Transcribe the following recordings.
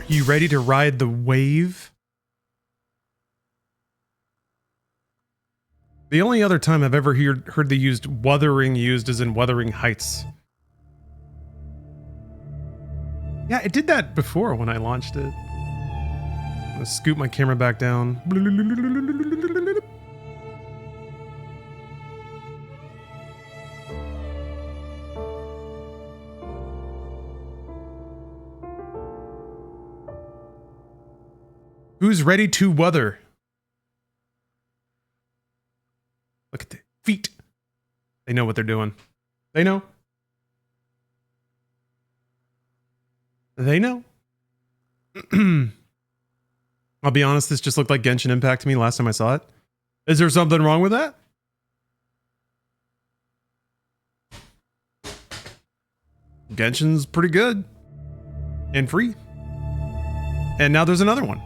You ready to ride the wave? The only other time I've ever heard the Wuthering used is in Wuthering Heights. Yeah, it did that before when I launched it. I'm gonna scoop my camera back down. Who's ready to weather? Look at the feet. They know what they're doing. They know. They know. I'll be honest, this just looked like Genshin Impact to me last time I saw it. Is there something wrong with that? Genshin's pretty good. And free. And now there's another one.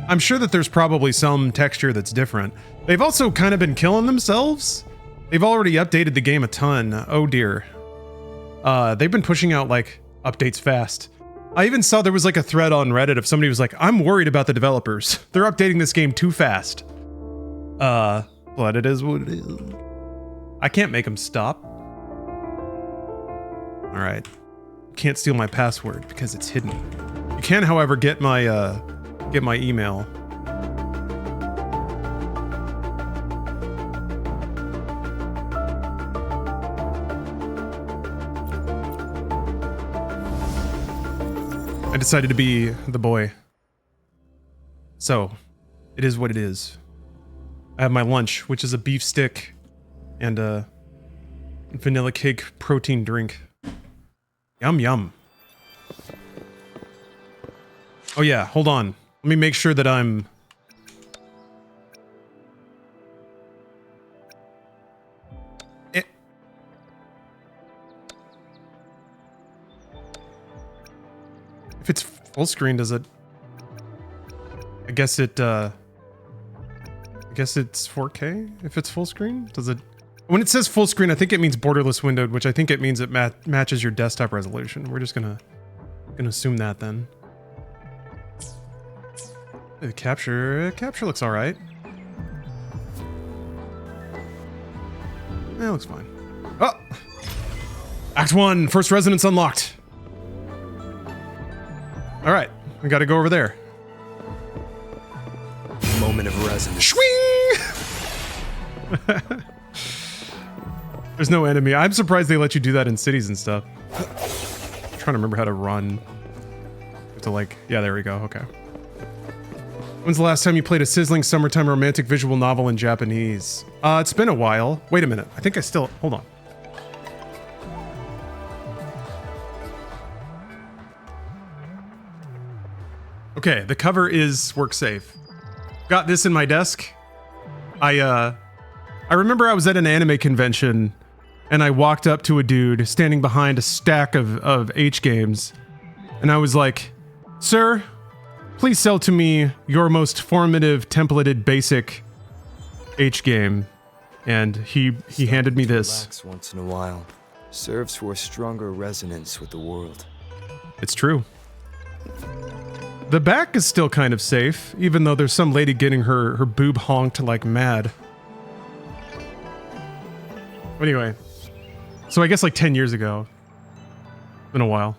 I'm sure that there's probably some texture that's different. They've also kind of been killing themselves. They've already updated the game a ton. Oh dear. They've been pushing out like updates fast. I even saw there was like a thread on Reddit of somebody who was like, I'm worried about the developers. They're updating this game too fast. But it is what it is. I can't make them stop. All right. Can't steal my password because it's hidden. You can, however, get my email. I decided to be the boy. So, it is what it is. I have my lunch, which is a beef stick and a vanilla cake protein drink. Yum, yum. Oh yeah, hold on. Let me make sure that I'm... If it's full screen, does it... I guess it, I guess it's 4K if it's full screen? Does it... When it says full screen, I think it means borderless windowed, which I think it means it matches your desktop resolution. We're just gonna assume that then. The capture looks all right. Yeah, it looks fine. Oh! Act 1, first residence unlocked. All right, we gotta go over there. Moment of resonance. Swing! There's no enemy. I'm surprised they let you do that in cities and stuff. I'm trying to remember how to run. To like, yeah, there we go. Okay. When's the last time you played a sizzling summertime romantic visual novel in Japanese? It's been a while. Wait a minute. I think I still... Hold on. Okay, the cover is work safe. Got this in my desk. I remember I was at an anime convention and I walked up to a dude standing behind a stack of H games. And I was like, "Sir, please sell to me your most formative templated basic H game." And he handed me this. Relax once in a while. Serves for a stronger resonance with the world. It's true. The back is still kind of safe, even though there's some lady getting her boob honked like mad. Anyway, so I guess like 10 years ago. Been a while.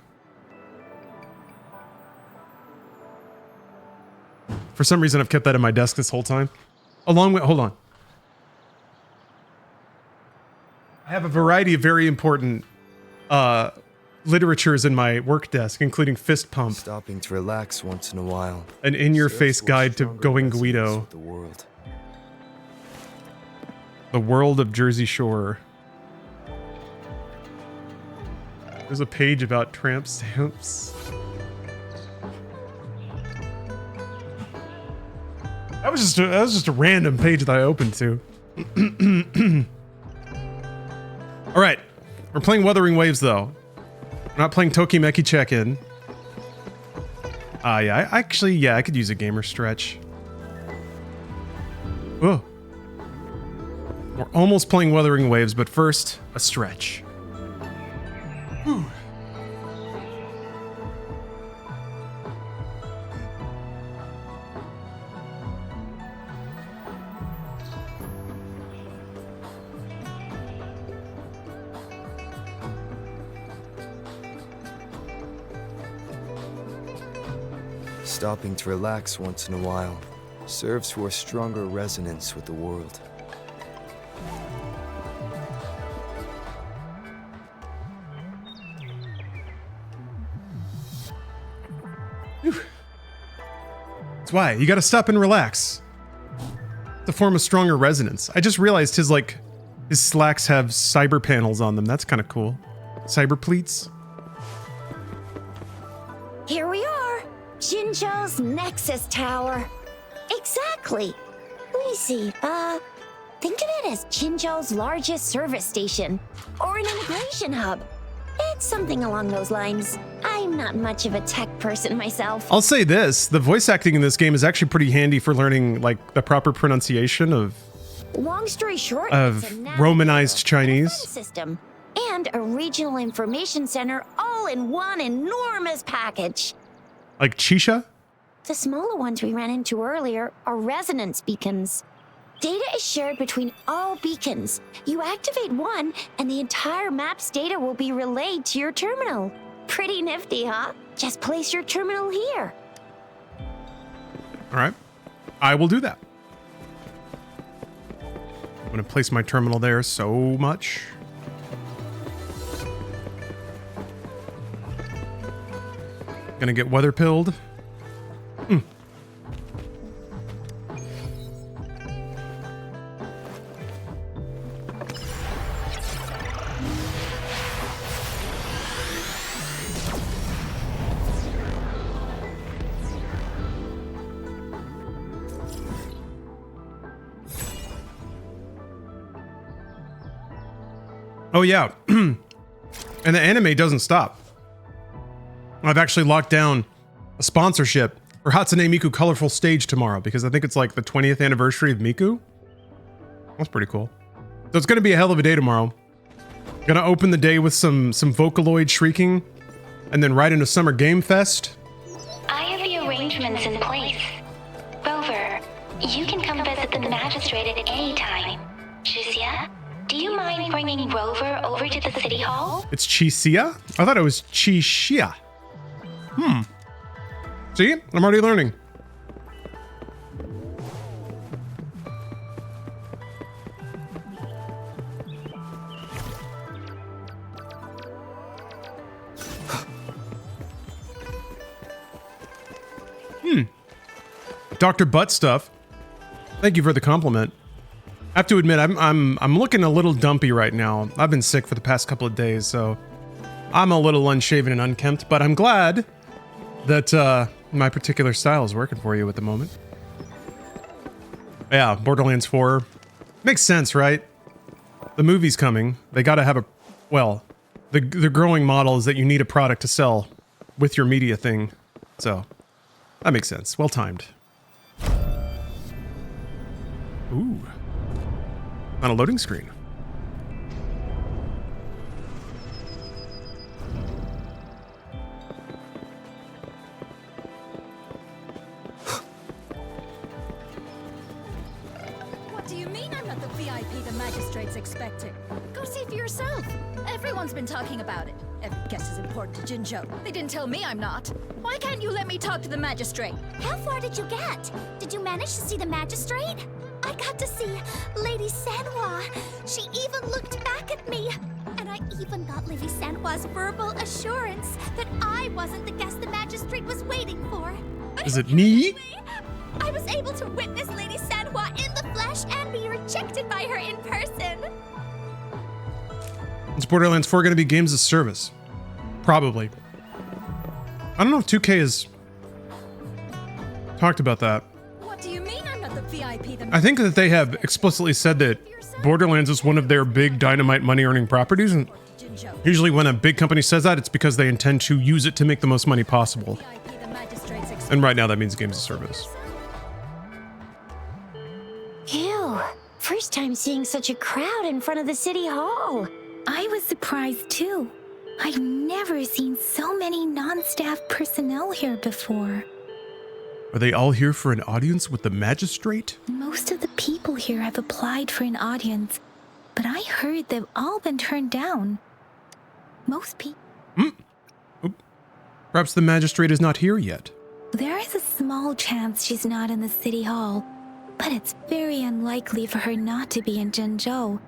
For some reason, I've kept that in my desk this whole time. Along with, hold on. I have a variety of very important literatures in my work desk, including Fist Pump. Stopping to relax once in a while. An in-your-face guide to Going Guido. The world. The World of Jersey Shore. There's a page about tramp stamps. That was just a random page that I opened to. All right, we're playing Wuthering Waves though. We're not playing Tokimeki Check-In. Yeah, I could use a gamer stretch. Oh. We're almost playing Wuthering Waves, but first, a stretch. Whew. Stopping to relax once in a while serves for a stronger resonance with the world. That's why you got to stop and relax to form a stronger resonance. I just realized his slacks have cyber panels on them. That's kind of cool. Cyber pleats. Here we are, Jinzhou's Nexus Tower. Exactly. Let me see. Think of it as Jinzhou's largest service station or an integration hub. It's something along those lines. I'm not much of a tech person myself. I'll say this, the voice acting in this game is actually pretty handy for learning like the proper pronunciation of Long story short, of it's a Romanized Chinese system and a regional information center all in one enormous package. like Chisha. The smaller ones we ran into earlier are resonance beacons. Data is shared between all beacons. You activate one, and the entire map's data will be relayed to your terminal. Pretty nifty, huh? Just place your terminal here. All right, I will do that. I'm gonna place my terminal there so much. Gonna get weather pilled. Oh yeah, and the anime doesn't stop. I've actually locked down a sponsorship for Hatsune Miku Colorful Stage tomorrow because I think it's like the 20th anniversary of Miku. That's pretty cool. So it's gonna be a hell of a day tomorrow. Gonna open the day with some Vocaloid shrieking, and then right into Summer Game Fest. I have the arrangements in place. Rover, you can come visit the magistrate at any time. Shuzia, do you mind bringing Rover over to the city hall? It's Chisia? I thought it was Chishia. See? I'm already learning. Dr. Butt Stuff. Thank you for the compliment. I have to admit, I'm looking a little dumpy right now. I've been sick for the past couple of days, so I'm a little unshaven and unkempt, but I'm glad that my particular style is working for you at the moment. Yeah, Borderlands 4. Makes sense, right? The movie's coming. They gotta have a... Well, the growing model is that you need a product to sell with your media thing. So, that makes sense. Well timed. Ooh. On a loading screen. What do you mean I'm not the VIP the magistrate's expecting? Go see for yourself. Everyone's been talking about it. Every guest is important to Jinzhou. They didn't tell me I'm not. Why can't you let me talk to the magistrate? How far did you get? Did you manage to see the magistrate? I got to see Lady Sanhua. She even looked back at me. And I even got Lady Sanhua's verbal assurance that I wasn't the guest the magistrate was waiting for. Is it me? I was able to witness Lady Sanhua in the flesh and be rejected by her in person. Is Borderlands 4 going to be games as service? Probably. I don't know if 2K has talked about that. What do you mean I'm not the VIP the I think that they have explicitly said that Borderlands is one of their big dynamite money-earning properties, and Jinzhou? usually when a big company says that, it's because they intend to use it to make the most money possible. VIP the magistrate's expecting. And right now that means games as service. Ew. First time seeing such a crowd in front of the city hall. I was surprised too. I've never seen so many non-staff personnel here before. Are they all here for an audience with the magistrate? Most of the people here have applied for an audience, but I heard they've all been turned down. Most people... Perhaps the magistrate is not here yet. There is a small chance she's not in the city hall, but it's very unlikely for her not to be in Jinzhou.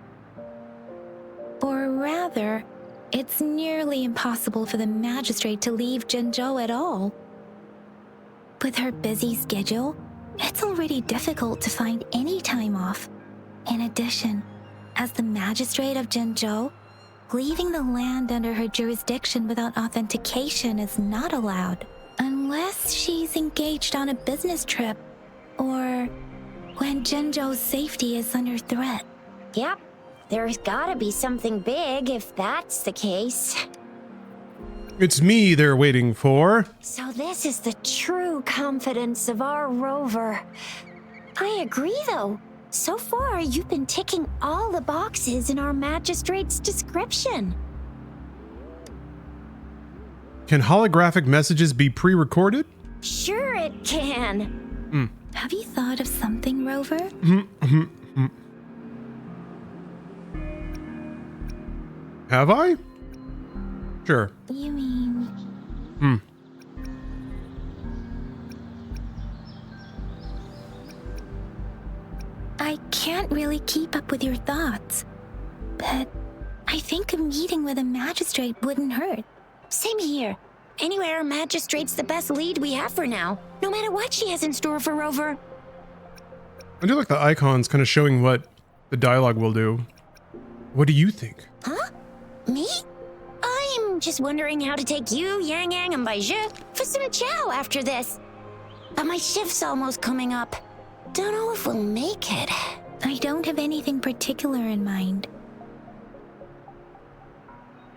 Or rather, it's nearly impossible for the magistrate to leave Jinzhou at all. With her busy schedule, it's already difficult to find any time off. In addition, as the magistrate of Jinzhou, leaving the land under her jurisdiction without authentication is not allowed, unless she's engaged on a business trip, or when Jinzhou's safety is under threat. Yep, there's gotta be something big if that's the case. It's me they're waiting for. So this is the true confidence of our rover. I agree, though. So far, you've been ticking all the boxes in our magistrate's description. Can holographic messages be pre-recorded? Sure it can. Have you thought of something, Rover? Have I? Sure. You mean... I can't really keep up with your thoughts, but I think a meeting with a magistrate wouldn't hurt. Same here. Anyway, our magistrate's the best lead we have for now, no matter what she has in store for Rover. I do like the icons kind of showing what the dialogue will do. What do you think? Huh? Me? I'm just wondering how to take you, Yang Yang, and Baizhi for some chow after this. But my shift's almost coming up. Don't know if we'll make it. I don't have anything particular in mind.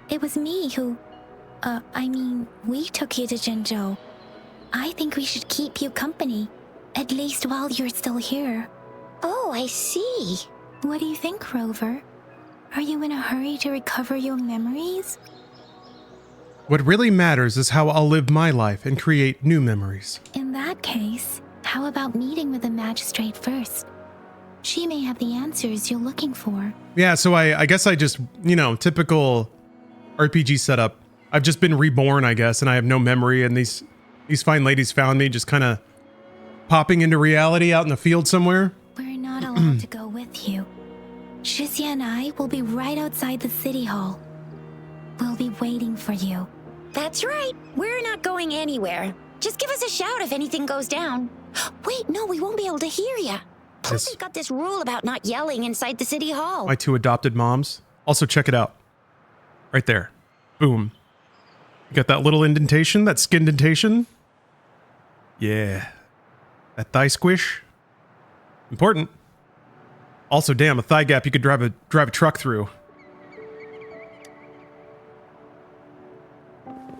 It was me who... we took you to Jinzhou. I think we should keep you company, at least while you're still here. Oh, I see. What do you think, Rover? Are you in a hurry to recover your memories? What really matters is how I'll live my life and create new memories. In that case, how about meeting with the magistrate first? She may have the answers you're looking for. Yeah, so I guess I just, typical RPG setup. I've just been reborn, I guess, and I have no memory, and these fine ladies found me just kind of popping into reality out in the field somewhere. We're not allowed to go with you. Shizia and I will be right outside the city hall. We'll be waiting for you. That's right. We're not going anywhere. Just give us a shout if anything goes down. Wait, no, we won't be able to hear ya. Plus, Yes. we've got this rule about not yelling inside the city hall. My 2 adopted moms. Also, check it out. Right there. Boom. You got that little indentation, that skin indentation? Yeah. That thigh squish? Important. Also, damn, a thigh gap you could drive a truck through.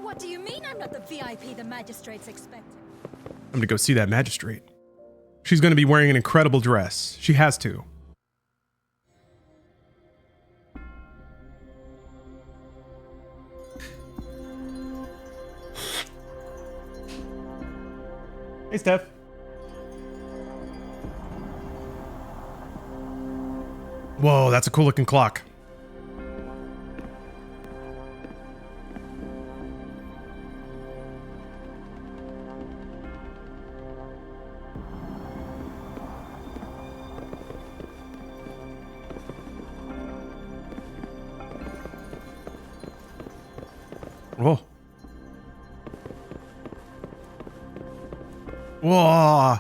What do you mean I'm not the VIP the magistrate's expecting? I'm gonna go see that magistrate. She's gonna be wearing an incredible dress. She has to. Hey, Steph. Whoa, that's a cool looking clock. Whoa. Whoa.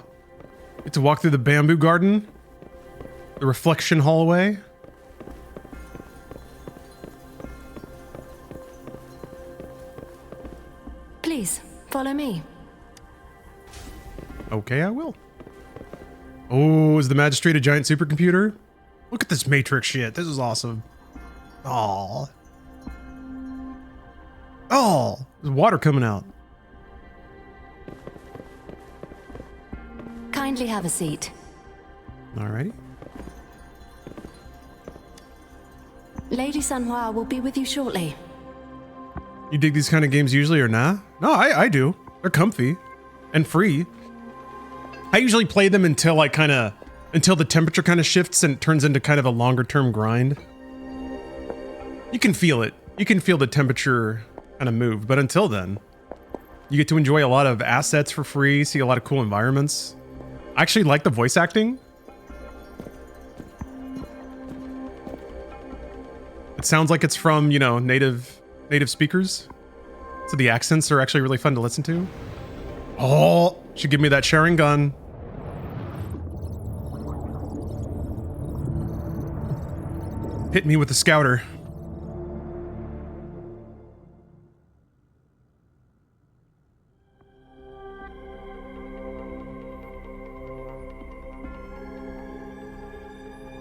Get to walk through the bamboo garden. The reflection hallway. Please, follow me. Okay, I will. Oh, is the magistrate a giant supercomputer? Look at this Matrix shit. This is awesome. Oh. Oh, there's water coming out. Kindly have a seat. Alrighty. Lady Sanhua will be with you shortly. You dig these kind of games usually or nah? No, I do. They're comfy and free. I usually play them until the temperature kind of shifts and it turns into kind of a longer term grind. You can feel it. You can feel the temperature kind of move, but until then, You get to enjoy a lot of assets for free, see a lot of cool environments. I actually like the voice acting. It sounds like it's from, you know, native speakers. So the accents are actually really fun to listen to. Oh, should give me that sharing gun. Hit me with the scouter.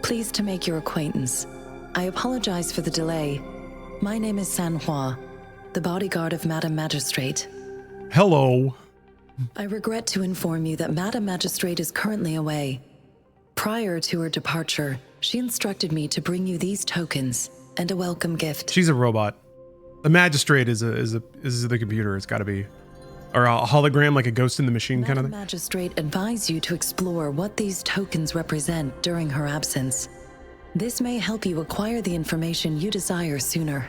Pleased to make your acquaintance. I apologize for the delay. My name is Sanhua, the bodyguard of Madam Magistrate. Hello. I regret to inform you that Madam Magistrate is currently away. Prior to her departure, she instructed me to bring you these tokens and a welcome gift. She's a robot. The magistrate is the computer. It's got to be, or a hologram, like a ghost in the machine kind of thing. Madam Magistrate advised you to explore what these tokens represent during her absence. This may help you acquire the information you desire sooner.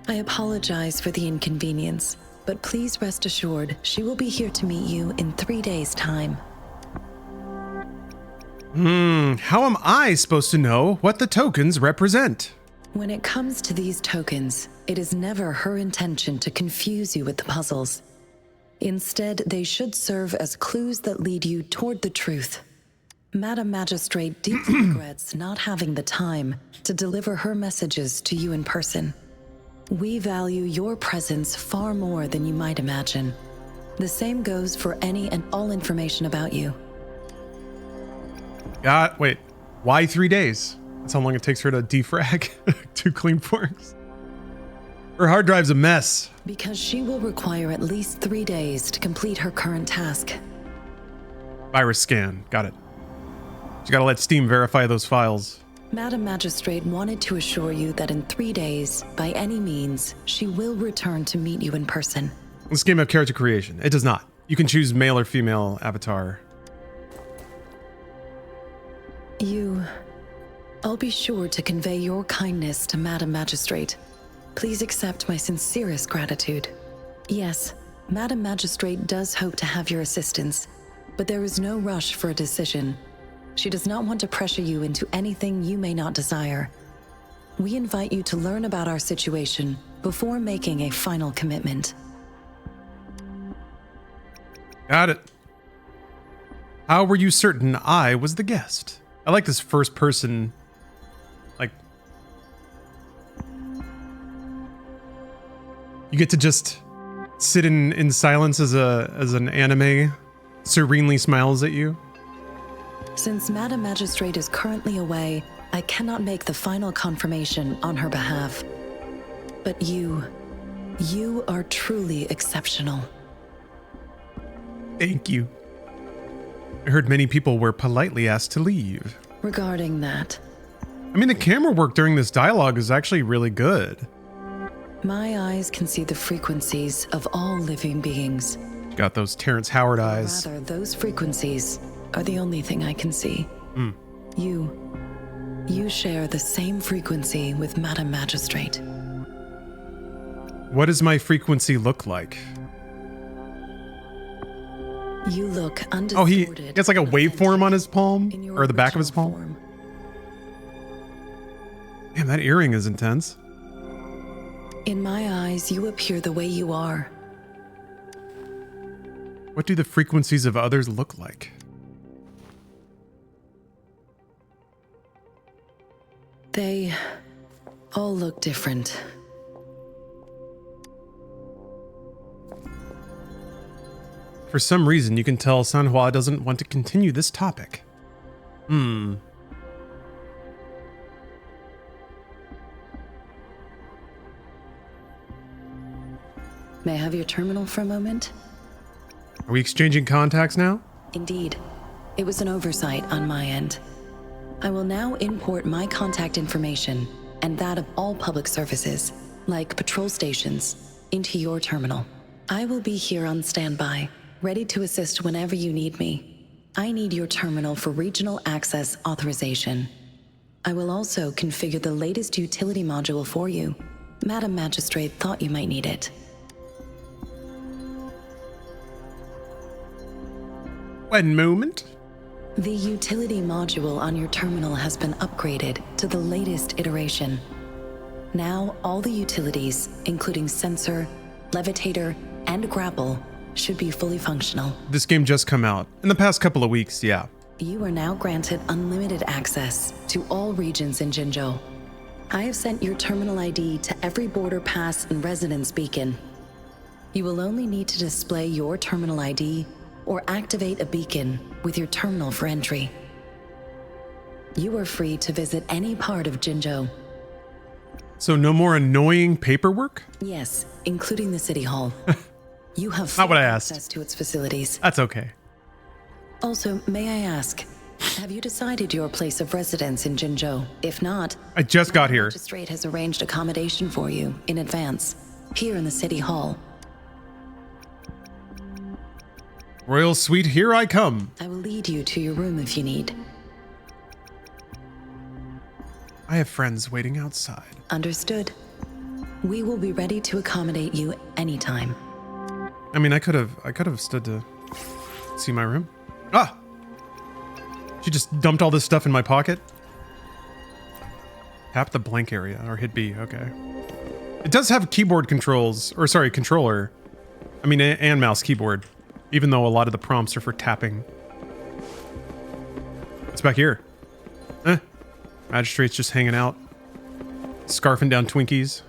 I apologize for the inconvenience, but please rest assured she will be here to meet you in 3 days' time. How am I supposed to know what the tokens represent? When it comes to these tokens, it is never her intention to confuse you with the puzzles. Instead, they should serve as clues that lead you toward the truth. Madam Magistrate deeply regrets not having the time to deliver her messages to you in person. We value your presence far more than you might imagine. The same goes for any and all information about you. Wait, why 3 days? That's how long it takes her to defrag 2 clean forks. Her hard drive's a mess. Because she will require at least 3 days to complete her current task. Virus scan, got it. You gotta let Steam verify those files. Madam Magistrate wanted to assure you that in 3 days, by any means, she will return to meet you in person. This game of character creation. It does not. You can choose male or female avatar. I'll be sure to convey your kindness to Madam Magistrate. Please accept my sincerest gratitude. Yes, Madam Magistrate does hope to have your assistance, but there is no rush for a decision. She does not want to pressure you into anything you may not desire. We invite you to learn about our situation before making a final commitment. Got it. How were you certain I was the guest? I like this first person, like, you get to just sit in silence as an anime serenely smiles at you. Since Madam Magistrate is currently away, I cannot make the final confirmation on her behalf. But you are truly exceptional. Thank you. I heard many people were politely asked to leave. Regarding that, I mean, the camera work during this dialogue is actually really good. my eyes can see the frequencies of all living beings. Got those Terrence Howard eyes. Rather, those frequencies are the only thing I can see. You share the same frequency with Madam Magistrate. What does my frequency look like? You look undistorted. Oh, he gets like a waveform on his palm, in your or the back of his original palm. form. Damn, that earring is intense. In my eyes, you appear the way you are. What do the frequencies of others look like? They all look different. For some reason, you can tell Sanhua doesn't want to continue this topic. May May I have your terminal for a moment? Are we exchanging contacts now? Indeed. It was an oversight on my end. I will now import my contact information and that of all public services, like patrol stations, into your terminal. I will be here on standby, ready to assist whenever you need me. I need your terminal for regional access authorization. I will also configure the latest utility module for you. Madam Magistrate thought you might need it. One moment. The utility module on your terminal has been upgraded to the latest iteration. Now, all the utilities, including sensor, levitator, and grapple, should be fully functional. This game just come out. In the past couple of weeks, yeah. You are now granted unlimited access to all regions in Jinzhou. I have sent your terminal ID to every border pass and residence beacon. You will only need to display your terminal ID or activate a beacon with your terminal for entry. You are free to visit any part of Jinzhou. So no more annoying paperwork? Yes, including the city hall. You have Not what full I asked. access to its facilities. That's okay. Also, may I ask, have you decided your place of residence in Jinzhou? If not, I just got the here. magistrate has arranged accommodation for you in advance, here in the city hall. Royal suite, here I come. I will lead you to your room if you need. I have friends waiting outside. Understood. We will be ready to accommodate you anytime. I mean, I could have stood to see my room. Ah! She just dumped all this stuff in my pocket. Tap the blank area, or hit B, okay. It does have keyboard controls, or sorry, controller. I mean, and mouse keyboard. Even though a lot of the prompts are for tapping. What's back here? Magistrate's just hanging out. Scarfing down Twinkies.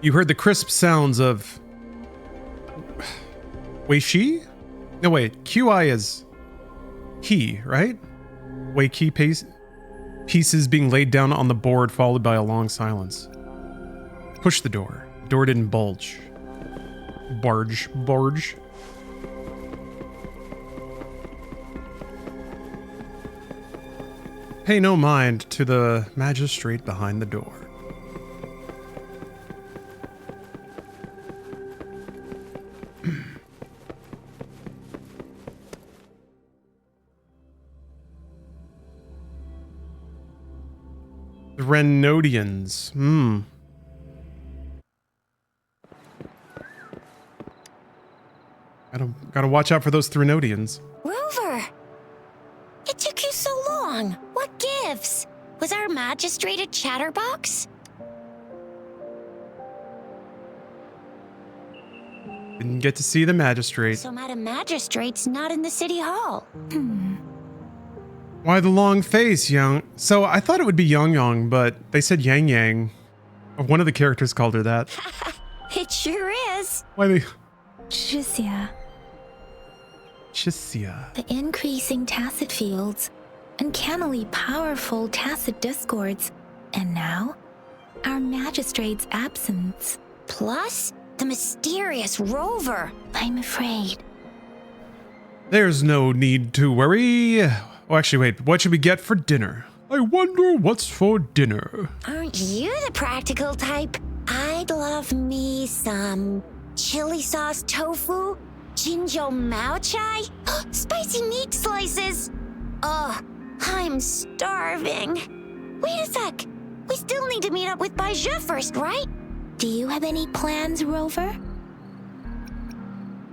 You heard the crisp sounds of... Wei Shi? No, wait. QI is... He, right? Wei Qi pieces being laid down on the board, followed by a long silence. Push the door. The door didn't bulge. Barge. Pay no mind to the magistrate behind the door. The Renodians. Gotta watch out for those Threnodians. Rover! It took you so long. What gives? Was our magistrate a chatterbox? Didn't get to see the magistrate. So Madam Magistrate's not in the city hall. Why the long face, Yang? So I thought it would be Yang, but they said Yang Yang. One of the characters called her that. It sure is. Why they... Shisia. The increasing tacit fields, uncannily powerful tacit discords, and now, our magistrate's absence. Plus, the mysterious Rover. I'm afraid. There's no need to worry. Oh, actually, wait. What should we get for dinner? I wonder what's for dinner. Aren't you the practical type? I'd love me some chili sauce tofu, Jinzhou Mao Chai, spicy meat slices. Ugh, I'm starving. Wait a sec. We still need to meet up with Baizhi first, right? Do you have any plans, Rover?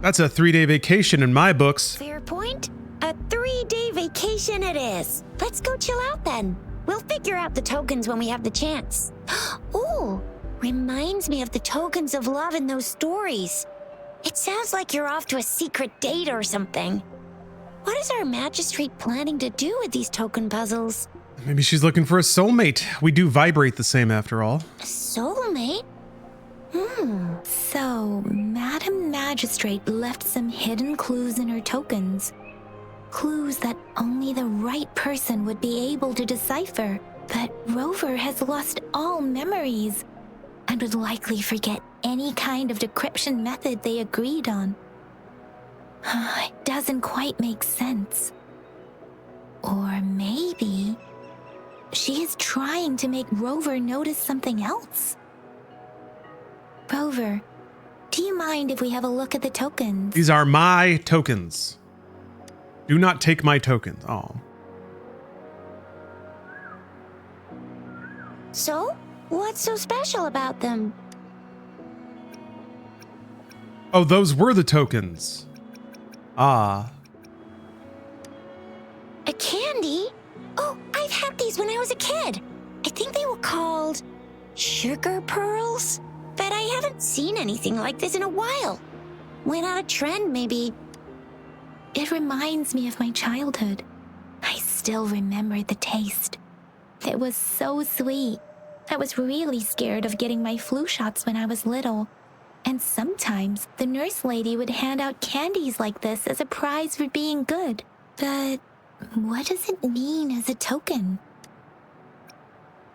That's a 3-day vacation in my books. Fair point. A 3-day vacation it is. Let's go chill out then. We'll figure out the tokens when we have the chance. Ooh, reminds me of the tokens of love in those stories. It sounds like you're off to a secret date or something. What is our magistrate planning to do with these token puzzles? Maybe she's looking for a soulmate. We do vibrate the same after all. A soulmate? So, Madam Magistrate left some hidden clues in her tokens. Clues that only the right person would be able to decipher. But Rover has lost all memories and would likely forget any kind of decryption method they agreed on. It doesn't quite make sense. Or maybe she is trying to make Rover notice something else. Rover, do you mind if we have a look at the tokens? These are my tokens. Do not take my tokens. Oh. So, what's so special about them? Oh, those were the tokens. Ah. A candy? Oh, I've had these when I was a kid. I think they were called sugar pearls, but I haven't seen anything like this in a while. Went out of trend, maybe. It reminds me of my childhood. I still remember the taste. It was so sweet. I was really scared of getting my flu shots when I was little. And sometimes the nurse lady would hand out candies like this as a prize for being good. But what does it mean as a token?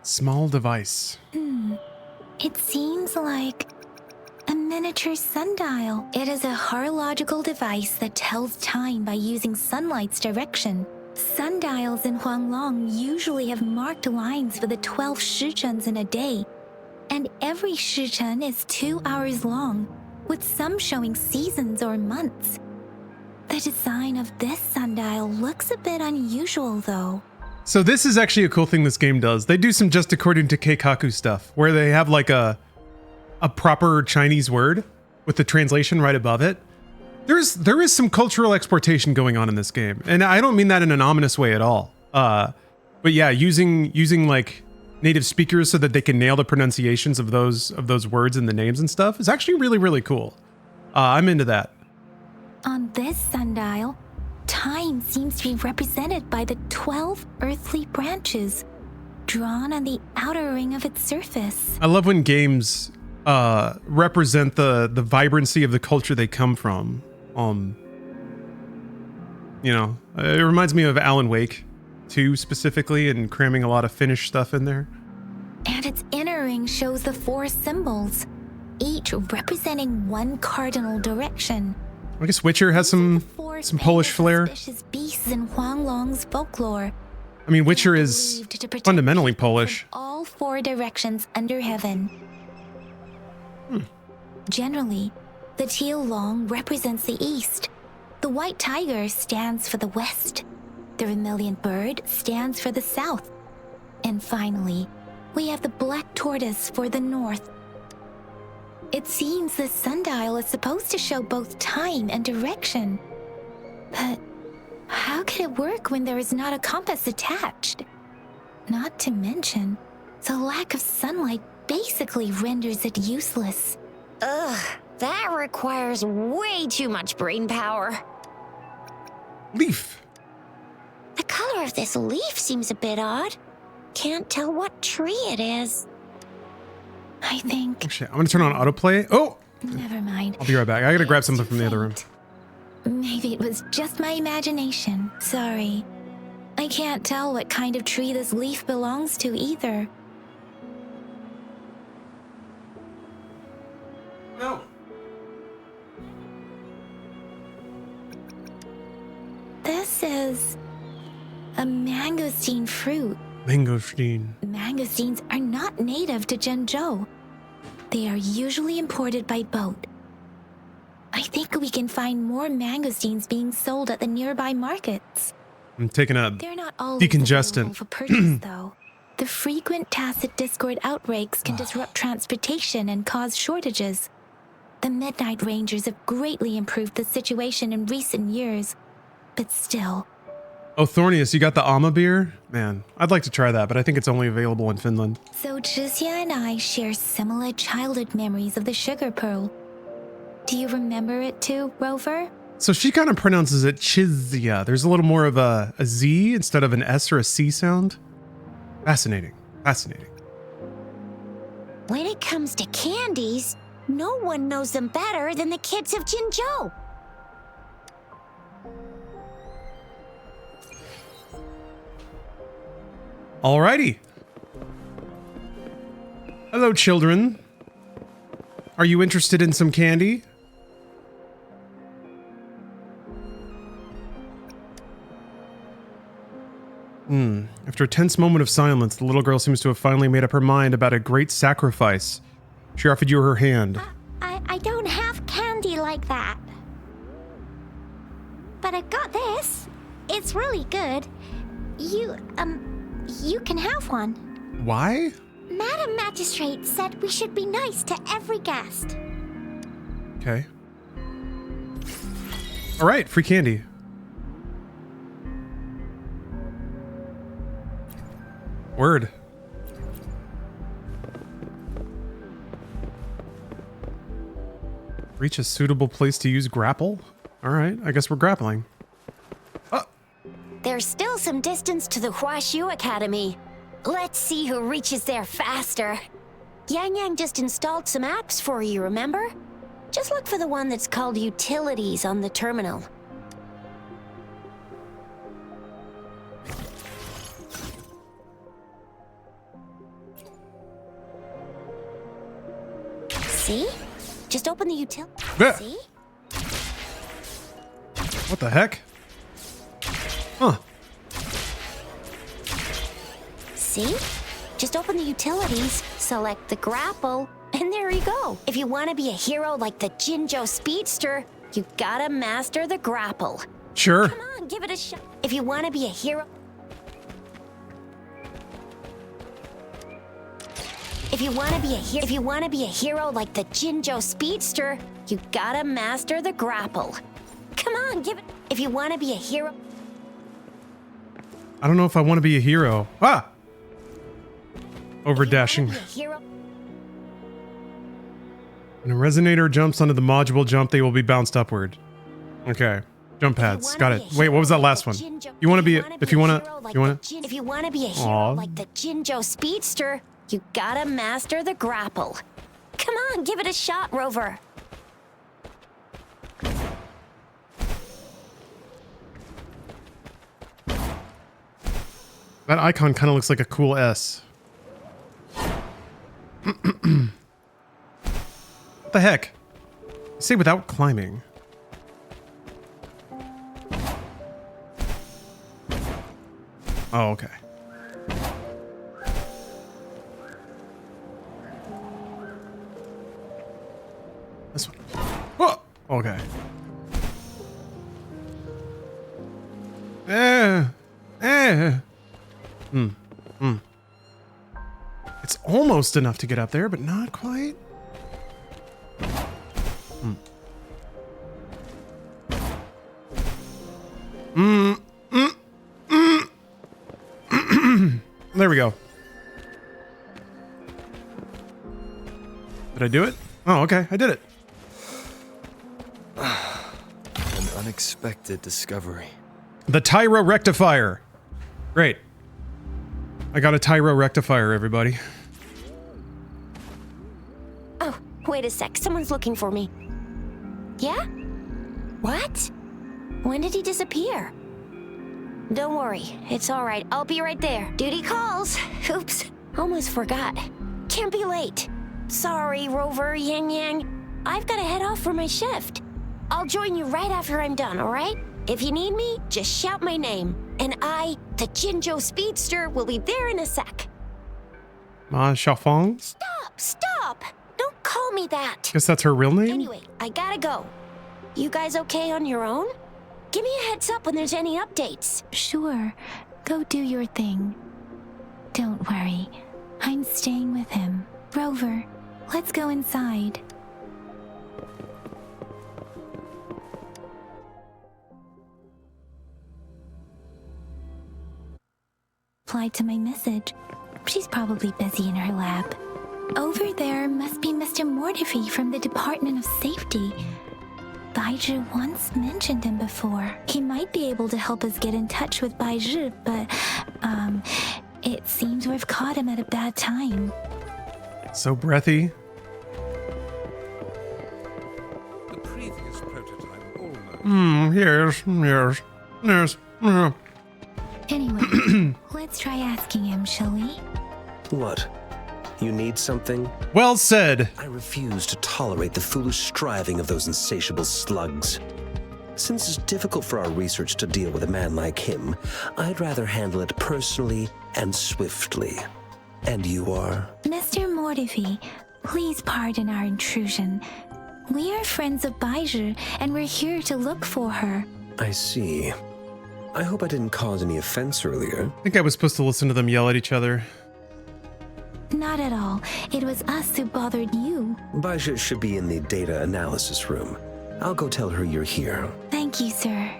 Small device. It seems like a miniature sundial. It is a horological device that tells time by using sunlight's direction. Sundials in Huanglong usually have marked lines for the 12 shichens in a day, and every shichen is 2 hours long, with some showing seasons or months. The design of this sundial looks a bit unusual, though. So this is actually a cool thing this game does. They do some just according to Keikaku stuff, where they have like a proper Chinese word with the translation right above it. There is some cultural exportation going on in this game, and I don't mean that in an ominous way at all. But yeah, using like native speakers so that they can nail the pronunciations of those words and the names and stuff is actually really, really cool. I'm into that. On this sundial, time seems to be represented by the 12 earthly branches drawn on the outer ring of its surface. I love when games represent the vibrancy of the culture they come from. You know, it reminds me of Alan Wake 2 specifically, and cramming a lot of Finnish stuff in there. And its inner ring shows the 4 symbols, each representing one cardinal direction. I guess Witcher has some Polish flair. Suspicious beasts in Huanglong's folklore. I mean, Witcher is Believed to protect fundamentally people Polish. from all 4 directions under heaven. Generally, the teal long represents the east. The white tiger stands for the west. The vermilion bird stands for the south. And finally, we have the black tortoise for the north. It seems the sundial is supposed to show both time and direction. But how could it work when there is not a compass attached? Not to mention, the lack of sunlight basically renders it useless. Ugh, that requires way too much brain power. Leaf. The color of this leaf seems a bit odd. Can't tell what tree it is. I think... Oh shit, I'm gonna turn on autoplay. Oh! Never mind. I'll be right back. I gotta grab something from the other room. Maybe it was just my imagination. Sorry. I can't tell what kind of tree this leaf belongs to either. No. This is a mangosteen fruit. Mangosteen. Mangosteens are not native to Zhengzhou. They are usually imported by boat. I think we can find more mangosteens being sold at the nearby markets. I'm taking a They're not always decongestant available for purchase, though. The frequent tacit discord outbreaks can disrupt transportation and cause shortages. The Midnight Rangers have greatly improved the situation in recent years, but still. Oh, Thornius, you got the Ama beer? Man, I'd like to try that, but I think it's only available in Finland. So Jizya and I share similar childhood memories of the sugar pearl. Do you remember it too, Rover? So she kind of pronounces it Chizya. There's a little more of a Z instead of an S or a C sound. Fascinating. Fascinating. When it comes to candies, no one knows them better than the kids of Jinzhou. Alrighty. Hello, children. Are you interested in some candy? After a tense moment of silence, the little girl seems to have finally made up her mind about a great sacrifice. She offered you her hand. I don't have candy like that. But I've got this. It's really good. You can have one. Why? Madam Magistrate said we should be nice to every guest. Okay. All right, free candy. Word. Reach a suitable place to use grapple? All right, I guess we're grappling. There's still some distance to the Huashu Academy. Let's see who reaches there faster. Yang Yang just installed some apps for you, remember? Just look for the one that's called Utilities on the terminal. See? Just open the util. Yeah. See? What the heck? Huh. See? Just open the utilities, select the grapple, and there you go. If you want to be a hero like the Jinzhou Speedster, you gotta master the grapple. Sure. Come on, give it a shot. If you want to be a hero... If you want to be a hero like the Jinzhou Speedster, you gotta master the grapple. Come on, give it... If you want to be a hero... I don't know if I want to be a hero. Ah! Over dashing. Be a hero... When a resonator jumps onto the module jump, they will be bounced upward. Okay. Jump pads. Got it. Wait, what was that last one? You want to be... If you want to... If you want to be a hero like the Jinzhou Speedster, you gotta master the grapple. Come on, give it a shot, Rover. That icon kind of looks like a cool S. What the heck? Say without climbing. Oh, okay. This one. Whoa! Okay. It's almost enough to get up there, but not quite. There we go. Did I do it? Oh, okay. I did it. An unexpected discovery. The Tyro Rectifier. Great. I got a Tyro Rectifier, everybody. Oh, wait a sec. Someone's looking for me. Yeah? What? When did he disappear? Don't worry. It's all right. I'll be right there. Duty calls. Oops. Almost forgot. Can't be late. Sorry, Rover, Yang Yang. I've got to head off for my shift. I'll join you right after I'm done, all right? If you need me, just shout my name. And I, the Jinzhou Speedster, will be there in a sec. Ma Xiaofeng? Stop! Don't call me that. Guess that's her real name? Anyway, I gotta go. You guys okay on your own? Give me a heads up when there's any updates. Sure. Go do your thing. Don't worry. I'm staying with him. Rover, let's go inside. Replied to my message. She's probably busy in her lab. Over there must be Mr. Mortify from the Department of Safety. Baizhi once mentioned him before. He might be able to help us get in touch with Baizhi, but, it seems we've caught him at a bad time. So breathy. The previous prototype almost. Yes. Anyway, let's try asking him, shall we? What? You need something? Well said. I refuse to tolerate the foolish striving of those insatiable slugs. Since it's difficult for our research to deal with a man like him, I'd rather handle it personally and swiftly. And you are? Mr. Mortify, please pardon our intrusion. We are friends of Baizhi, and we're here to look for her. I see. I hope I didn't cause any offense earlier. I think I was supposed to listen to them yell at each other. Not at all. It was us who bothered you. Baizhi should be in the data analysis room. I'll go tell her you're here. Thank Thank you, sir.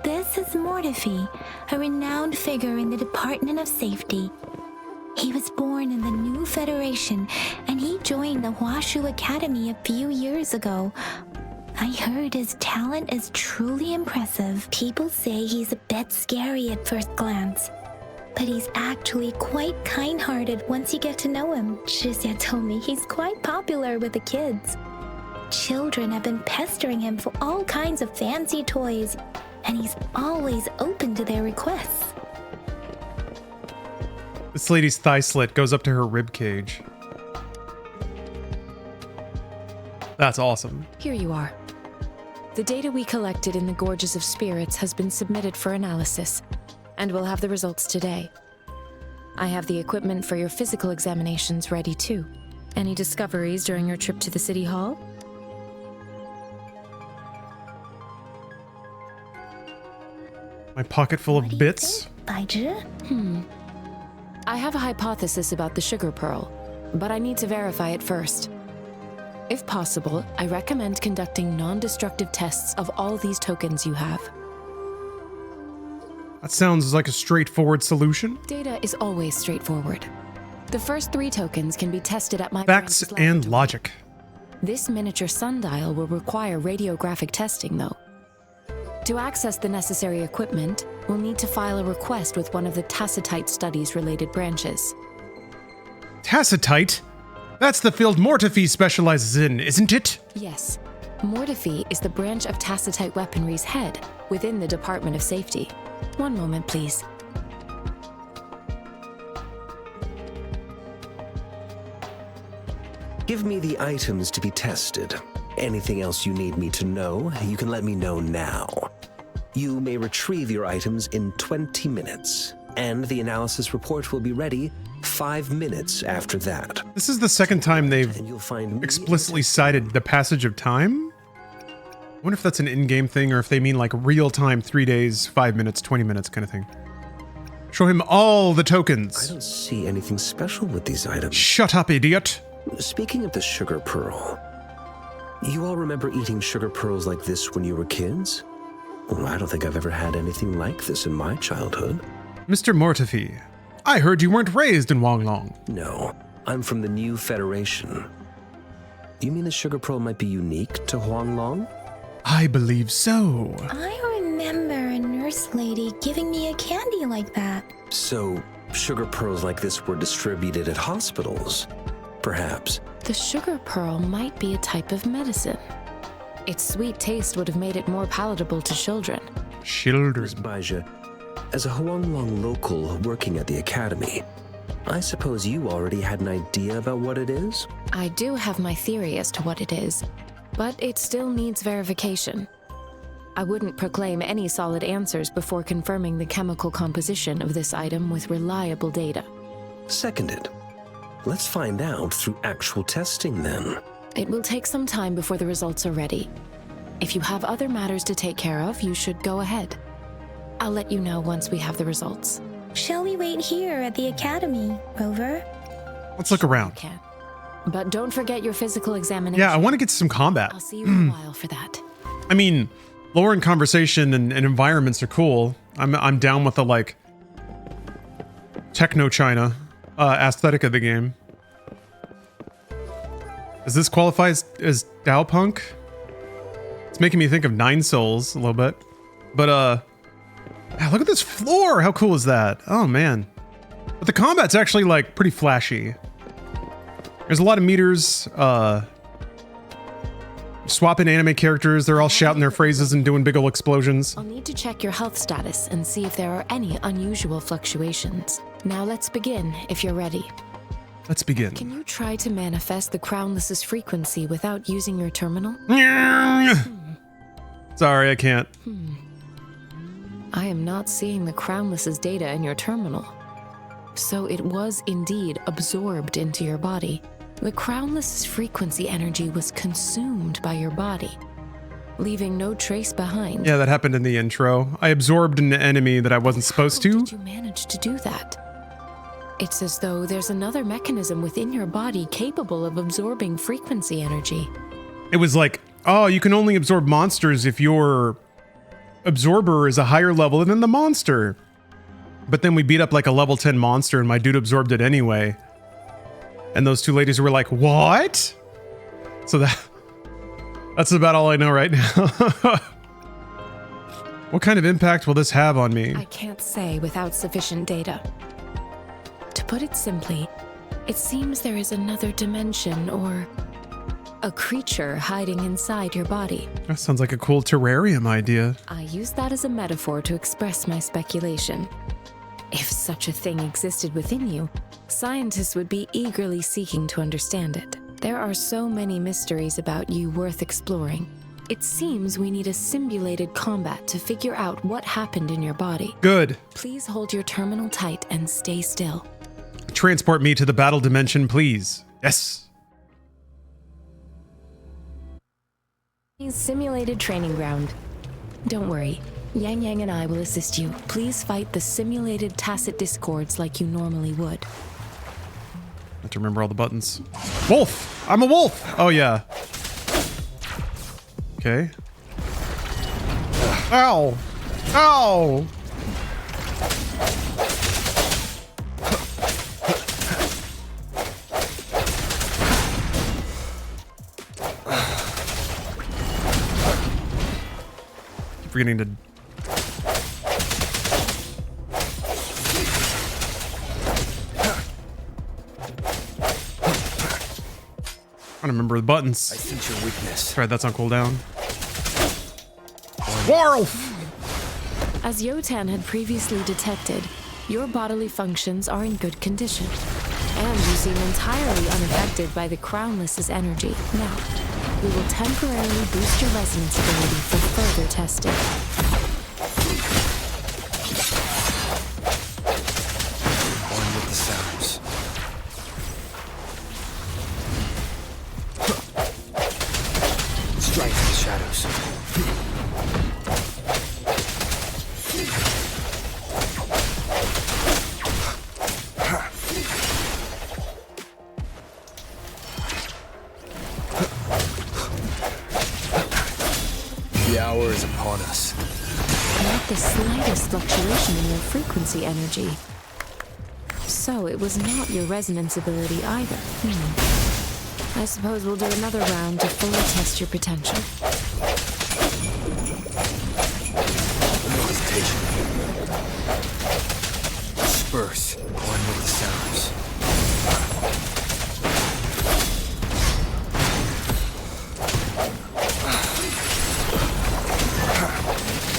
This is Mortifi, a renowned figure in the Department of Safety. He was born in the new Federation, and he joined the Huashu Academy a few years ago. I heard his talent is truly impressive. People say he's a bit scary at first glance, but he's actually quite kind-hearted once you get to know him. Shizia told me he's quite popular with the kids. Children have been pestering him for all kinds of fancy toys, and he's always open to their requests. This lady's thigh slit goes up to her rib cage. That's awesome. Here you are. The data we collected in the Gorges of Spirits has been submitted for analysis, and we'll have the results today. I have the equipment for your physical examinations ready too. Any discoveries during your trip to the City Hall? My pocket full of bits. Baiju? I have a hypothesis about the sugar pearl, but I need to verify it first. If possible, I recommend conducting non-destructive tests of all these tokens you have. That sounds like a straightforward solution. Data is always straightforward. The first 3 tokens can be tested at my Facts branch's and laboratory. logic. This miniature sundial will require radiographic testing, though. To access the necessary equipment, we'll need to file a request with one of the Tacitite Studies-related branches. Tacitite? That's the field Mortifi specializes in, isn't it? Yes. Mortifi is the branch of Tacitite Weaponry's head within the Department of Safety. One moment, please. Give me the items to be tested. Anything else you need me to know, you can let me know now. You may retrieve your items in 20 minutes, and the analysis report will be ready 5 minutes after that. This is the second time they've And you'll find me explicitly cited the passage of time? I wonder if that's an in-game thing or if they mean like real time, 3 days, 5 minutes, 20 minutes kind of thing. Show him all the I tokens. don't see anything special with these items. Shut up, idiot. Speaking of the sugar pearl, you all remember eating sugar pearls like this when you were kids? Well, I don't think I've ever had anything like this in my childhood. Mr. Mortifi, I heard you weren't raised in Wanglong. No, I'm from the new Federation. You mean the sugar pearl might be unique to Huanglong? I believe so. I remember a nurse lady giving me a candy like that. So, sugar pearls like this were distributed at hospitals, perhaps. The sugar pearl might be a type of medicine. Its sweet taste would have made it more palatable to children. Children. Miss Baija, as a Huanglong local working at the academy, I suppose you already had an idea about what it is? I do have my theory as to what it is, but it still needs verification. I wouldn't proclaim any solid answers before confirming the chemical composition of this item with reliable data. Seconded. Let's find out through actual testing then. It will take some time before the results are ready. If you have other matters to take care of, you should go ahead. I'll let you know once we have the results. Shall we wait here at the academy, Rover? Let's look around. Can. But don't forget your physical examination. Yeah, I want to get some combat. I'll see you in a while for that. I mean, lore and conversation and environments are cool. I'm down with the like techno China aesthetic of the game. Does this qualify as Dao Punk? It's making me think of Nine Souls a little bit. But yeah, look at this floor. How cool is that? Oh man. But the combat's actually like pretty flashy. There's a lot of meters, swapping anime characters. They're all shouting their phrases and doing big ol' explosions. I'll need to check your health status and see if there are any unusual fluctuations. Now let's begin, if you're ready. Let's begin. Can you try to manifest the Crownless's frequency without using your terminal? Sorry, I can't. I am not seeing the Crownless's data in your terminal. So it was indeed absorbed into your body. The Crownless's frequency energy was consumed by your body, leaving no trace behind. Yeah, that happened in the intro. I absorbed an enemy that I wasn't supposed to. How did you manage to do that? It's as though there's another mechanism within your body capable of absorbing frequency energy. It was like Oh, you can only absorb monsters if your absorber is a higher level than the monster. But then we beat up like a level 10 monster and my dude absorbed it anyway. And those two ladies were like, what? So that's about all I know right now. What kind of impact will this have on me? I can't say without sufficient data. To put it simply, it seems there is another dimension or a creature hiding inside your body. That sounds like a cool terrarium idea. I use that as a metaphor to express my speculation. If such a thing existed within you, scientists would be eagerly seeking to understand it. There are so many mysteries about you worth exploring. It seems we need a simulated combat to figure out what happened in your body. Good. Please hold your terminal tight and stay still. Transport me to the battle dimension, please. Yes. Simulated training ground. Don't worry. Yang Yang and I will assist you. Please fight the simulated tacit discords like you normally would. I have to remember all the buttons. Wolf! I'm a wolf! Oh, yeah. Okay. Ow! Ow! Keep forgetting to... I don't remember the buttons. I sense your weakness. Alright, that's on cooldown. Warf! As Yotan had previously detected, your bodily functions are in good condition, and you seem entirely unaffected by the Crownless's energy. Now, we will temporarily boost your resonance ability for further testing. One with the sounds. Strike in the shadows. The hour is upon us. Not the slightest fluctuation in your frequency energy. So it was not your resonance ability either. I suppose we'll do another round to fully test your potential. No hesitation. Disperse. One with the sounds.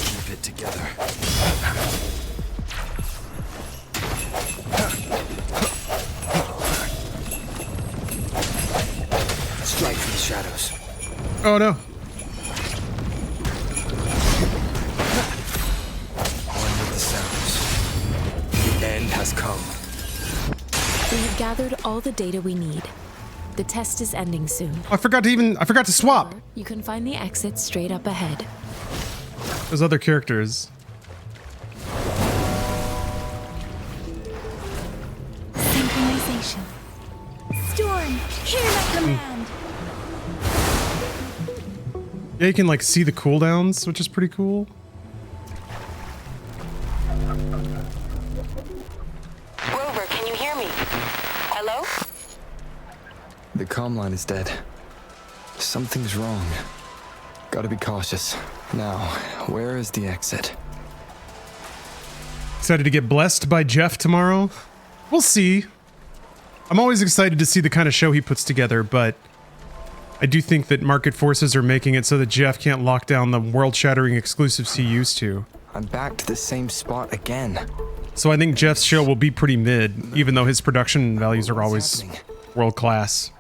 Keep it together. Strike from the shadows. Oh no. One with the sounds. The end has come. We have gathered all the data we need. The test is ending soon. I forgot to swap. You can find the exit straight up ahead. Those other characters. Synchronization. Storm, hear my command. Yeah, you can like see the cooldowns, which is pretty cool. Rover, can you hear me? Hello? The comm line is dead. Something's wrong. Gotta be cautious. Now, where is the exit? Excited to get blessed by Jeff tomorrow? We'll see. I'm always excited to see the kind of show he puts together, but I do think that market forces are making it so that Jeff can't lock down the world-shattering exclusives he used to. I'm back to the same spot again. So I think Jeff's show will be pretty mid, even though his production values are always world-class.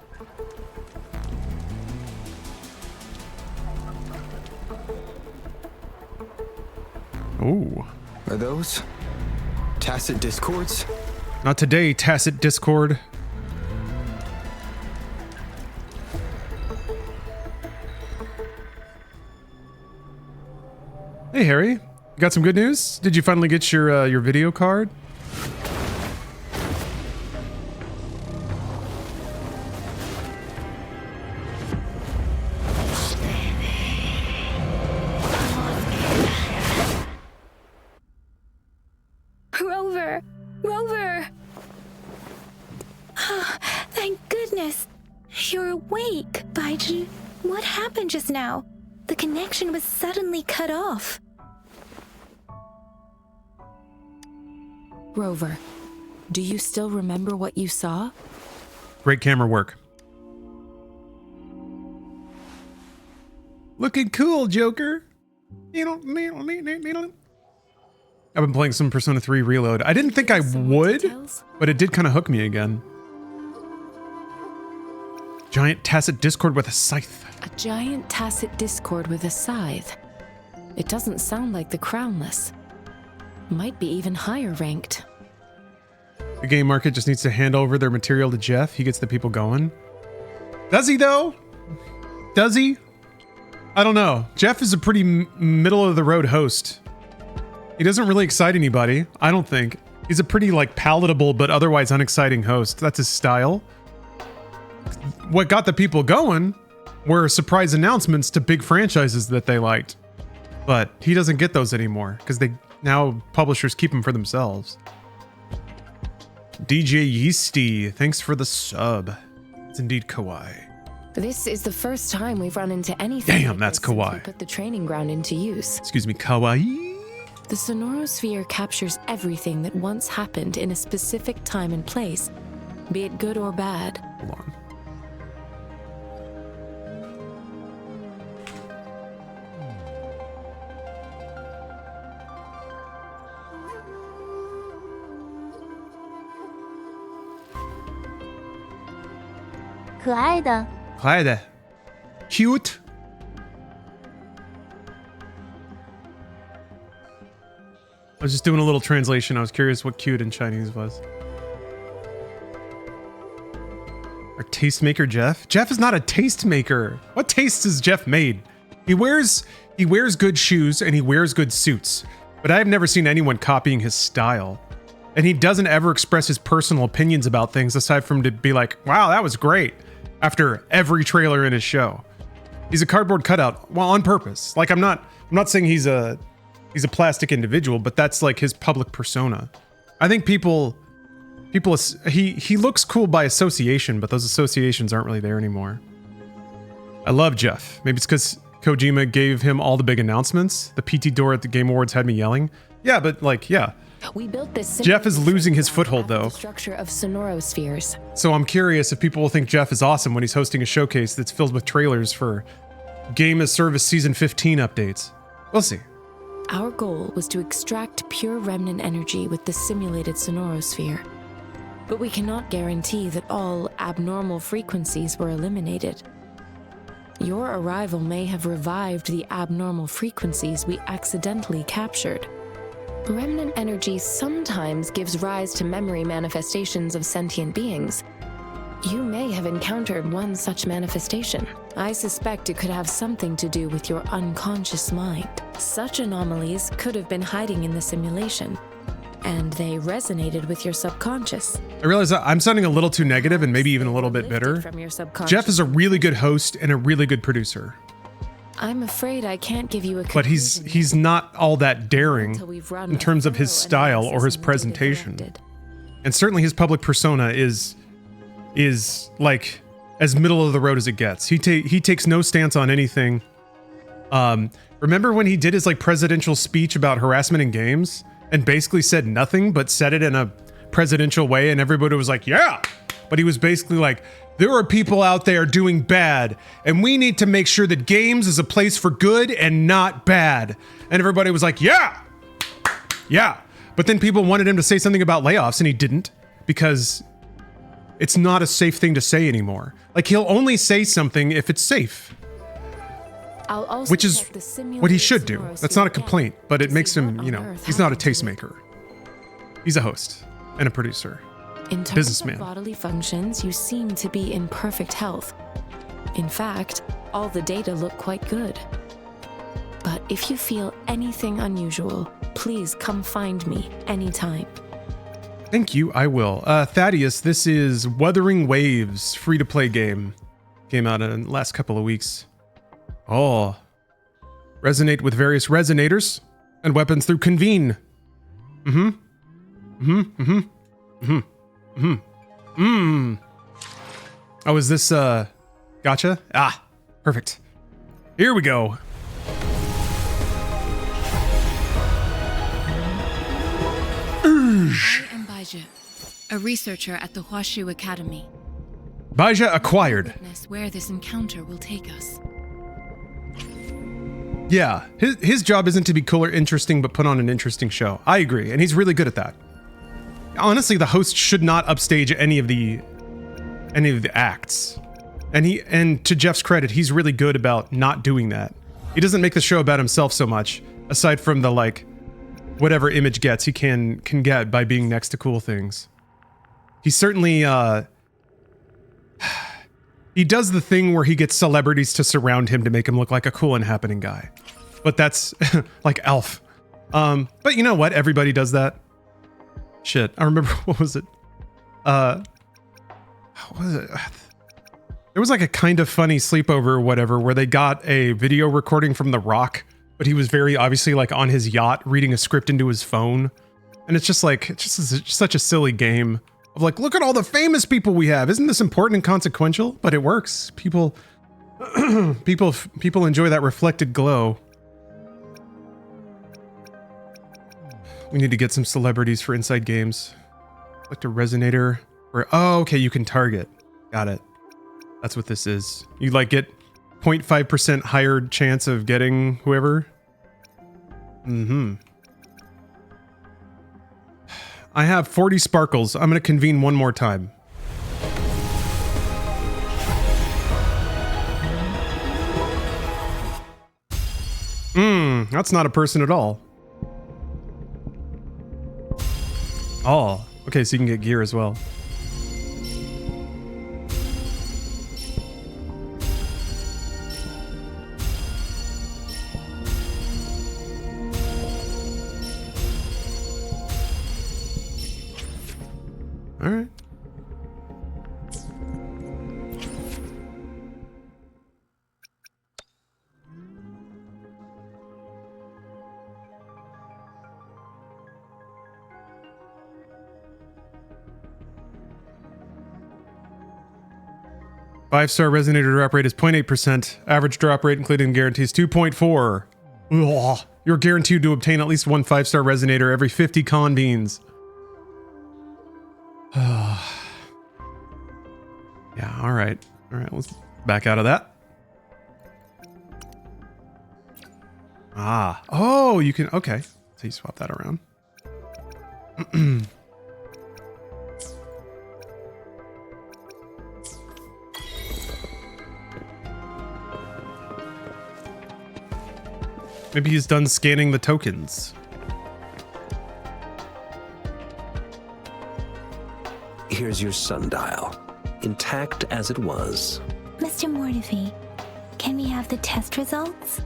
Ooh. Are those tacit discords? Not today, tacit discord. Hey Harry, you got some good news? Did you finally get your video card? You're awake, Baiju. What happened just now? The connection was suddenly cut off. Rover, do you still remember what you saw? Great camera work. Looking cool, Joker. I've been playing some Persona 3 Reload. I didn't think I would, but it did kind of hook me again. Giant tacit discord with a scythe. A giant tacit discord with a scythe. It doesn't sound like the Crownless. Might be even higher ranked. The game market just needs to hand over their material to Jeff. He gets the people going. Does he, though? Does he? I don't know. Jeff is a pretty middle-of-the-road host. He doesn't really excite anybody, I don't think. He's a pretty, like, palatable but otherwise unexciting host. That's his style. What got the people going were surprise announcements to big franchises that they liked. But he doesn't get those anymore, because now publishers keep them for themselves. DJ Yeasty, thanks for the sub. It's indeed kawaii. This is the first time we've run into anything. Damn, that's since kawaii. we put the training ground into use. Excuse me, kawaii? The sonorosphere captures everything that once happened in a specific time and place, be it good or bad. Hold on. Cute. I was just doing a little translation. I was curious what cute in Chinese was. Our tastemaker Jeff? Jeff is not a tastemaker. What taste has Jeff made? He wears good shoes and he wears good suits, but I have never seen anyone copying his style. And he doesn't ever express his personal opinions about things aside from to be like, wow, that was great, after every trailer in his show. He's a cardboard cutout, well, on purpose. Like, I'm not saying he's a plastic individual, but that's like his public persona. I think he looks cool by association, but those associations aren't really there anymore. I love Jeff. Maybe it's because Kojima gave him all the big announcements. The PT door at the Game Awards had me yelling. Yeah, but like, yeah. We built this. Jeff is losing his foothold, though. The structure of sonorospheres. So I'm curious if people will think Jeff is awesome when he's hosting a showcase that's filled with trailers for Game as Service Season 15 updates. We'll see. Our goal was to extract pure remnant energy with the simulated sonorosphere. But we cannot guarantee that all abnormal frequencies were eliminated. Your arrival may have revived the abnormal frequencies we accidentally captured. Remnant energy sometimes gives rise to memory manifestations of sentient beings. You may have encountered one such manifestation. I suspect it could have something to do with your unconscious mind. Such anomalies could have been hiding in the simulation, and they resonated with your subconscious. I realize I'm sounding a little too negative and maybe even a little bit bitter. Jeff is a really good host and a really good producer. I'm afraid I can't give you a but he's not all that daring in terms of his style or his presentation. And certainly his public persona is like as middle of the road as it gets. He takes no stance on anything. Remember when he did his like presidential speech about harassment in games and basically said nothing but said it in a presidential way and everybody was like, yeah. But he was basically like, there are people out there doing bad, and we need to make sure that games is a place for good and not bad. And everybody was like, yeah. Yeah. But then people wanted him to say something about layoffs, and he didn't, because it's not a safe thing to say anymore. Like, he'll only say something if it's safe. Which is what he should do. That's not a complaint, but it makes him, he's not a tastemaker. He's a host and a producer. In terms of bodily functions, you seem to be in perfect health. In fact, all the data look quite good. But if you feel anything unusual, please come find me anytime. Thank you, I will. Thaddeus, this is Wuthering Waves, free-to-play game. Came out in the last couple of weeks. Oh. Resonate with various resonators and weapons through convene. Oh, is this gotcha? Ah, perfect. Here we go. I am Baija, a researcher at the Huashu Academy. Baija acquired. Witness where this encounter will take us. Yeah, his job isn't to be cool or interesting, but put on an interesting show. I agree, and he's really good at that. Honestly, the host should not upstage any of the acts. And to Jeff's credit, he's really good about not doing that. He doesn't make the show about himself so much, aside from the like whatever image gets he can get by being next to cool things. He certainly he does the thing where he gets celebrities to surround him to make him look like a cool and happening guy. But that's like Alf. But you know what? Everybody does that. Shit, I remember, what was it? What was it? There was like a kind of funny sleepover or whatever where they got a video recording from The Rock, but he was very obviously like on his yacht reading a script into his phone. And it's just like, it's just such a silly game of like, look at all the famous people we have. Isn't this important and consequential? But it works. People enjoy that reflected glow. We need to get some celebrities for Inside Games. Select a resonator. Oh, okay, you can target. Got it. That's what this is. You like get 0.5% higher chance of getting whoever. Mm-hmm. I have 40 sparkles. I'm gonna convene one more time. That's not a person at all. Oh, okay, so you can get gear as well. All right. Five-star resonator drop rate is 0.8%. Average drop rate, including guarantees, 2.4. Ugh. You're guaranteed to obtain at least one 5-star resonator every 50 con beans. Yeah, all right. All right, let's back out of that. Ah. Oh, you can... Okay. So you swap that around. Maybe he's done scanning the tokens. Here's your sundial, intact as it was. Mr. Mortefi, can we have the test results?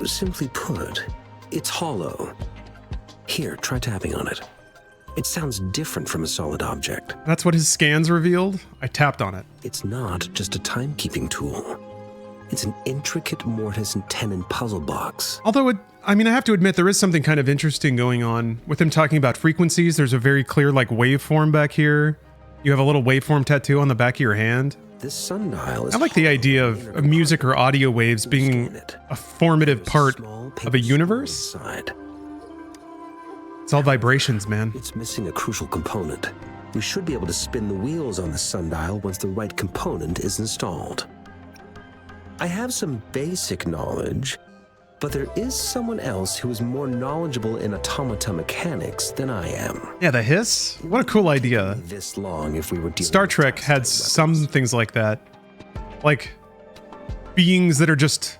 Simply put, it's hollow. Here, try tapping on it. It sounds different from a solid object. That's what his scans revealed? I tapped on it. It's not just a timekeeping tool. It's an intricate mortise and tenon puzzle box. Although, I have to admit, there is something kind of interesting going on. With him talking about frequencies, there's a very clear, like, waveform back here. You have a little waveform tattoo on the back of your hand. This sundial is... I like the idea of music or audio waves being a formative part of a universe. It's all vibrations, man. It's missing a crucial component. We should be able to spin the wheels on the sundial once the right component is installed. I have some basic knowledge, but there is someone else who is more knowledgeable in automata mechanics than I am. Yeah, the hiss? What a cool idea. This long if we were dealing Star Trek had some things like that. Like beings that are just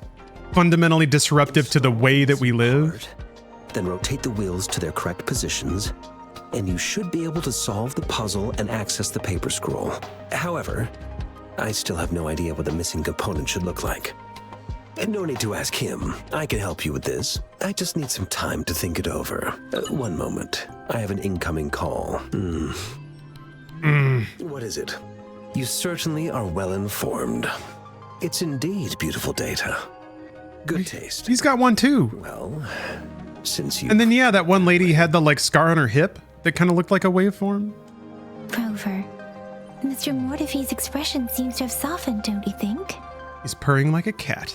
fundamentally disruptive to the way that we live. Then rotate the wheels to their correct positions, and you should be able to solve the puzzle and access the paper scroll. However, I still have no idea what the missing component should look like. And no need to ask him. I can help you with this. I just need some time to think it over. One moment. I have an incoming call. What is it? You certainly are well informed. It's indeed beautiful data. Good taste. He's got one too. Well, since you... And then, yeah, that one lady had the, like, scar on her hip that kind of looked like a waveform. Rover, Mr. Mortefi's expression seems to have softened, don't you think? He's purring like a cat.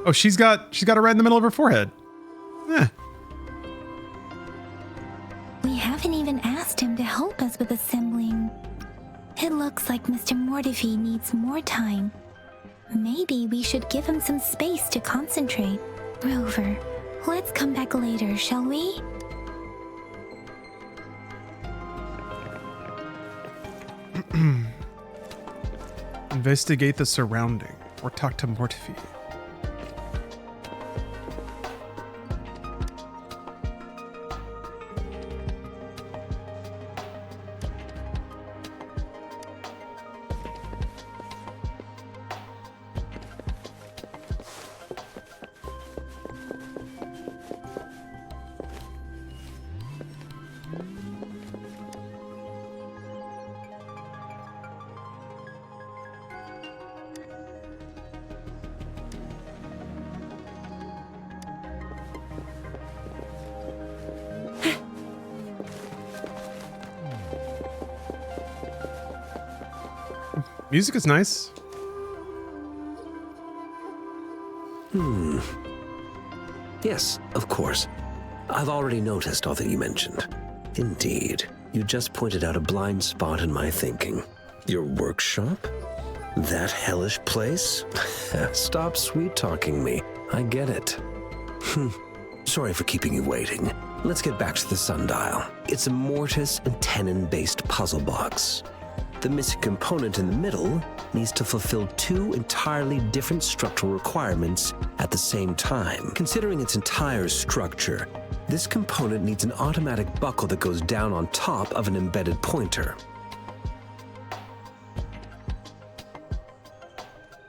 Oh, she's got a red in the middle of her forehead. Eh. We haven't even asked him to help us with assembling. It looks like Mr. Mortefi needs more time. Maybe we should give him some space to concentrate. Rover, let's come back later, shall we? Investigate the surrounding, or talk to Mortefi. Music is nice. Yes, of course. I've already noticed all that you mentioned. Indeed, you just pointed out a blind spot in my thinking. Your workshop? That hellish place? Stop sweet-talking me. I get it. Sorry for keeping you waiting. Let's get back to the sundial. It's a mortise and tenon-based puzzle box. The missing component in the middle needs to fulfill two entirely different structural requirements at the same time. Considering its entire structure, this component needs an automatic buckle that goes down on top of an embedded pointer.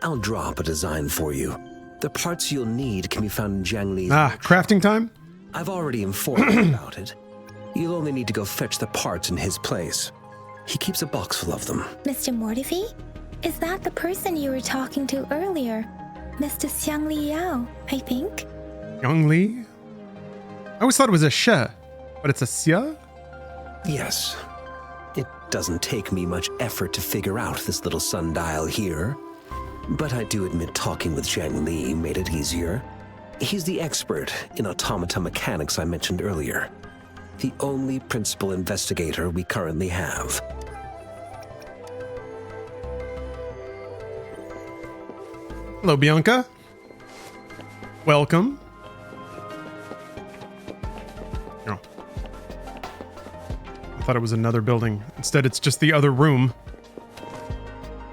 I'll drop a design for you. The parts you'll need can be found in Jiang Li's crafting time? I've already informed you about it. You'll only need to go fetch the parts in his place. He keeps a box full of them. Mr. Mortefi? Is that the person you were talking to earlier? Mr. Xiang Li Yao, I think? Young Li? I always thought it was a she, but it's a xia? Yes. It doesn't take me much effort to figure out this little sundial here. But I do admit talking with Jiang Li made it easier. He's the expert in automata mechanics I mentioned earlier. The only principal investigator we currently have. Hello, Bianca. Welcome. Oh. I thought it was another building. Instead, it's just the other room.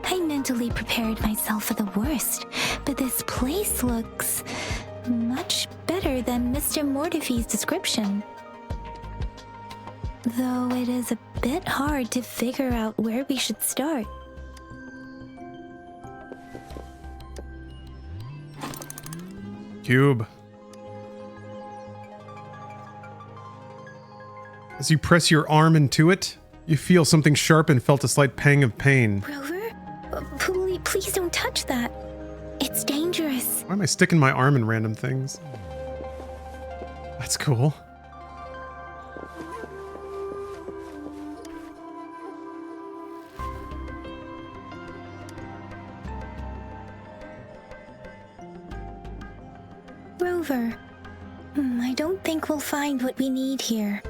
I mentally prepared myself for the worst, but this place looks much better than Mr. Mortefi's description. Though it is a bit hard to figure out where we should start. Cube. As you press your arm into it, you feel something sharp and felt a slight pang of pain. Rover? Please don't touch that. It's dangerous. Why am I sticking my arm in random things? That's cool. Rover, I don't think we'll find what we need here.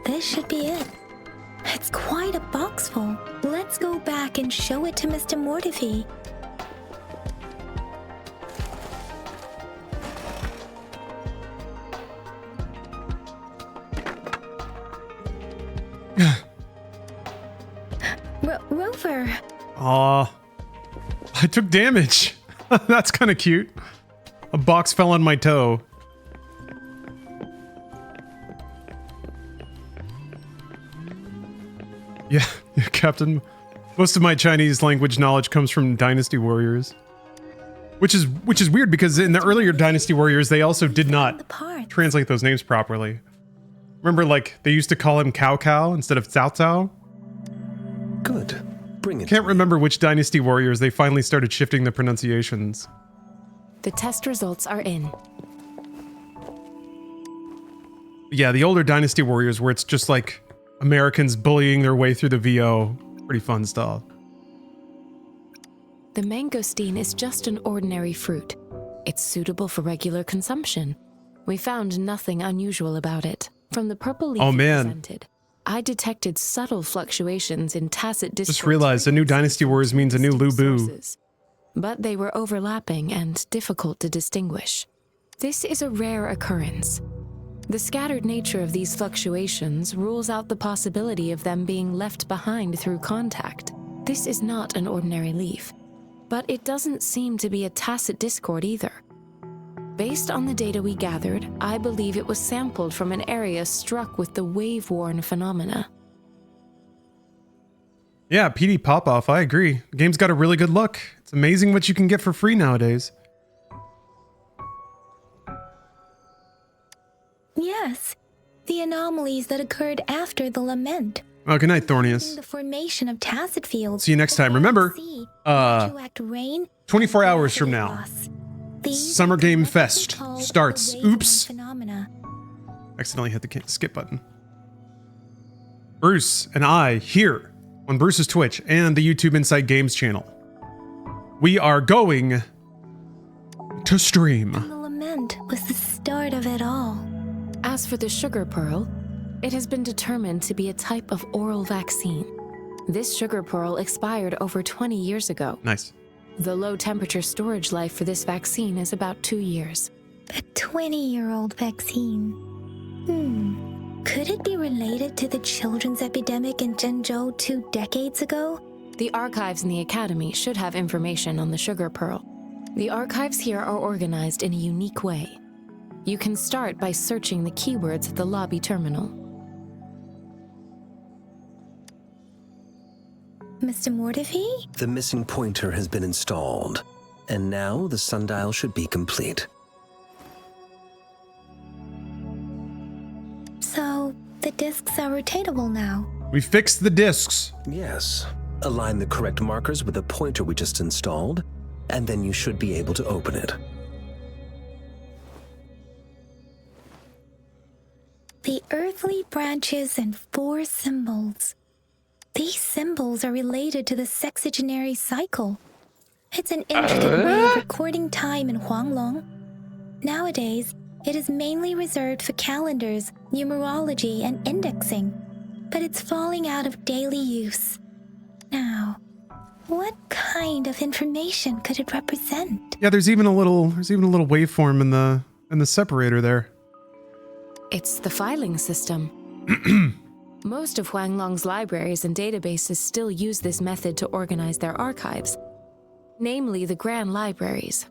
This should be it. It's quite a box full. Let's go back and show it to Mr. Mortefi. Rover. Aw, I took damage. That's kind of cute. A box fell on my toe. Yeah, Captain. Most of my Chinese language knowledge comes from Dynasty Warriors. Which is weird because in the earlier Dynasty Warriors, they also did not translate those names properly. Remember, like, they used to call him Cao Cao instead of Cao Cao? Good. Bring it. Can't remember which Dynasty Warriors they finally started shifting the pronunciations. The test results are in. Yeah, the older Dynasty Warriors where it's just like Americans bullying their way through the VO. Pretty fun stuff. The mangosteen is just an ordinary fruit. It's suitable for regular consumption. We found nothing unusual about it. From the purple leaf it presented, I detected subtle fluctuations in tacit discourse. Just realized a new Dynasty Warriors means a new Lubu. But they were overlapping and difficult to distinguish. This is a rare occurrence. The scattered nature of these fluctuations rules out the possibility of them being left behind through contact. This is not an ordinary leaf, but it doesn't seem to be a tacit discord either. Based on the data we gathered, I believe it was sampled from an area struck with the wave-worn phenomena. Yeah, PD Pop-Off, I agree. The game's got a really good look. It's amazing what you can get for free nowadays. Yes, the anomalies that occurred after the lament. Oh, good night, Thornius. The formation of tacit fields. See you next time. Remember, rain, 24 hours from now, Summer Game Fest starts. Oops. Accidentally hit the skip button. Bruce and I here on Bruce's Twitch and the YouTube Inside Games channel. We are going to stream. And the lament was the start of it all. As for the sugar pearl, it has been determined to be a type of oral vaccine. This sugar pearl expired over 20 years ago. Nice. The low temperature storage life for this vaccine is about 2 years. A 20-year-old vaccine. Could it be related to the children's epidemic in Zhengzhou 2 decades ago? The archives in the Academy should have information on the sugar pearl. The archives here are organized in a unique way. You can start by searching the keywords at the lobby terminal. Mr. Mortefi? The missing pointer has been installed, and now the sundial should be complete. So, the discs are rotatable now? We fixed the discs. Yes. Align the correct markers with the pointer we just installed, and then you should be able to open it. The earthly branches and 4 symbols. These symbols are related to the sexagenary cycle. It's an intricate way of recording time in Huanglong. Nowadays, it is mainly reserved for calendars, numerology, and indexing, but it's falling out of daily use. Now, what kind of information could it represent? Yeah, there's even a little waveform in the separator there. It's the filing system. Most of Huanglong's libraries and databases still use this method to organize their archives, namely the Grand Libraries.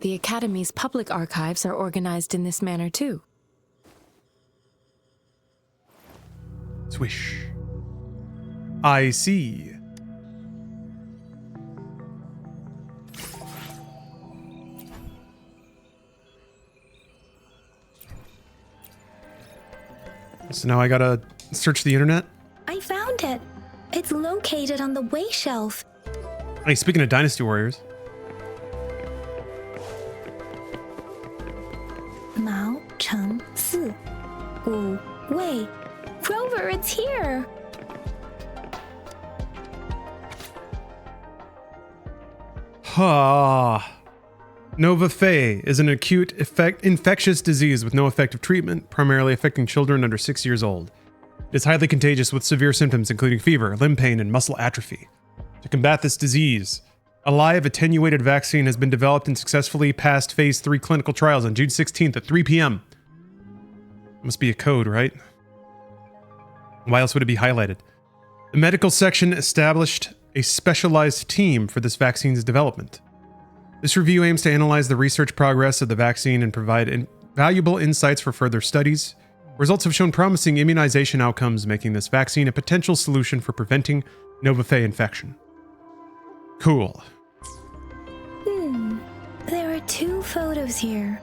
The Academy's public archives are organized in this manner too. Swish. I see. So now I gotta search the internet? I found it. It's located on the way shelf. Hey, speaking of Dynasty Warriors. Mao Cheng Si. Wu Wei. Rover, it's here. Nova Fey is an acute infectious disease with no effective treatment, primarily affecting children under 6 years old. It is highly contagious with severe symptoms including fever, limb pain, and muscle atrophy. To combat this disease, a live attenuated vaccine has been developed and successfully passed phase 3 clinical trials on June 16th at 3 p.m. Must be a code, right? Why else would it be highlighted? The medical section established a specialized team for this vaccine's development. This review aims to analyze the research progress of the vaccine and provide valuable insights for further studies. Results have shown promising immunization outcomes, making this vaccine a potential solution for preventing Nova Fey infection. Cool. There are 2 photos here.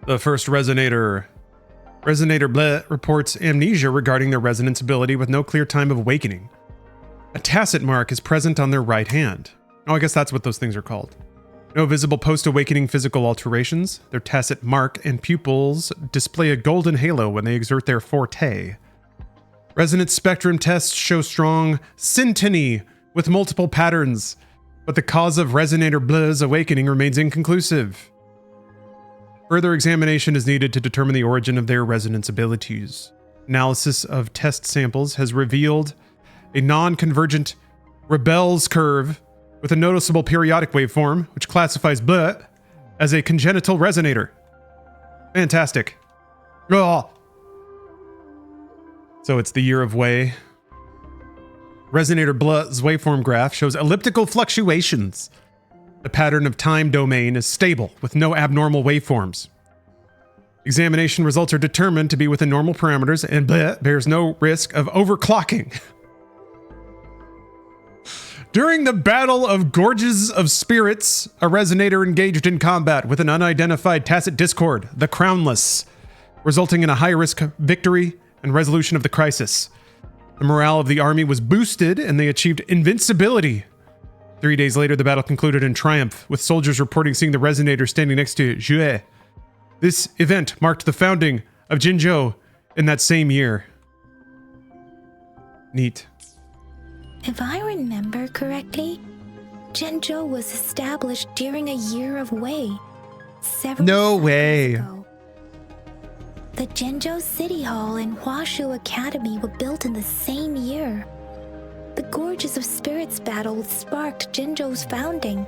The first resonator. Resonator Bleh reports amnesia regarding their resonance ability with no clear time of awakening. A tacit mark is present on their right hand. Oh, I guess that's what those things are called. No visible post-awakening physical alterations. Their tacit mark and pupils display a golden halo when they exert their forte. Resonance spectrum tests show strong syntony with multiple patterns, but the cause of Resonator Bleh's awakening remains inconclusive. Further examination is needed to determine the origin of their resonance abilities. Analysis of test samples has revealed a non-convergent Rebel's curve with a noticeable periodic waveform, which classifies Bleh as a congenital resonator. Fantastic. Oh. So it's the year of Wei. Resonator Bleh's waveform graph shows elliptical fluctuations. The pattern of time domain is stable, with no abnormal waveforms. Examination results are determined to be within normal parameters, and Bleh bears no risk of overclocking. During the Battle of Gorges of Spirits, a resonator engaged in combat with an unidentified tacit discord, the Crownless, resulting in a high-risk victory and resolution of the crisis. The morale of the army was boosted, and they achieved invincibility. 3 days later, the battle concluded in triumph, with soldiers reporting seeing the resonator standing next to Jue. This event marked the founding of Jinzhou in that same year. Neat. If I remember correctly, Jinzhou was established during a year of Wei. No way. Ago. The Jinzhou City Hall and Huashu Academy were built in the same year. The Gorges of Spirits battle sparked Jinzhou's founding,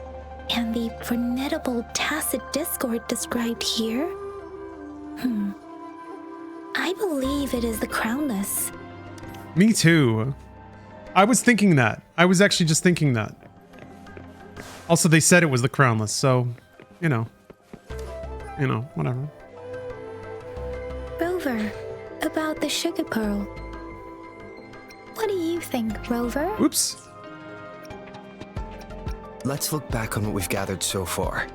and the formidable tacit discord described here? I believe it is the Crownless. Me too. I was thinking that. I was actually just thinking that. Also, they said it was the Crownless, so, you know, whatever. Rover, about the sugar pearl. What do you think, Rover? Oops. Let's look back on what we've gathered so far.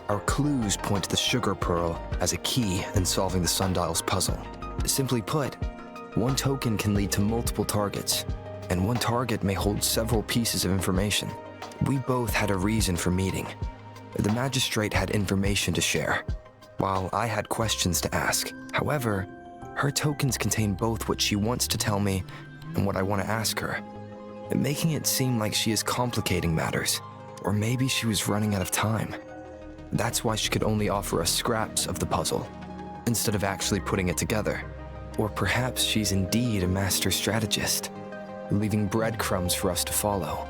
Our clues point to the sugar pearl as a key in solving the sundial's puzzle. Simply put, one token can lead to multiple targets, and one target may hold several pieces of information. We both had a reason for meeting. The magistrate had information to share, while I had questions to ask. However, her tokens contain both what she wants to tell me and what I want to ask her, making it seem like she is complicating matters, or maybe she was running out of time. That's why she could only offer us scraps of the puzzle, instead of actually putting it together. Or perhaps she's indeed a master strategist, leaving breadcrumbs for us to follow.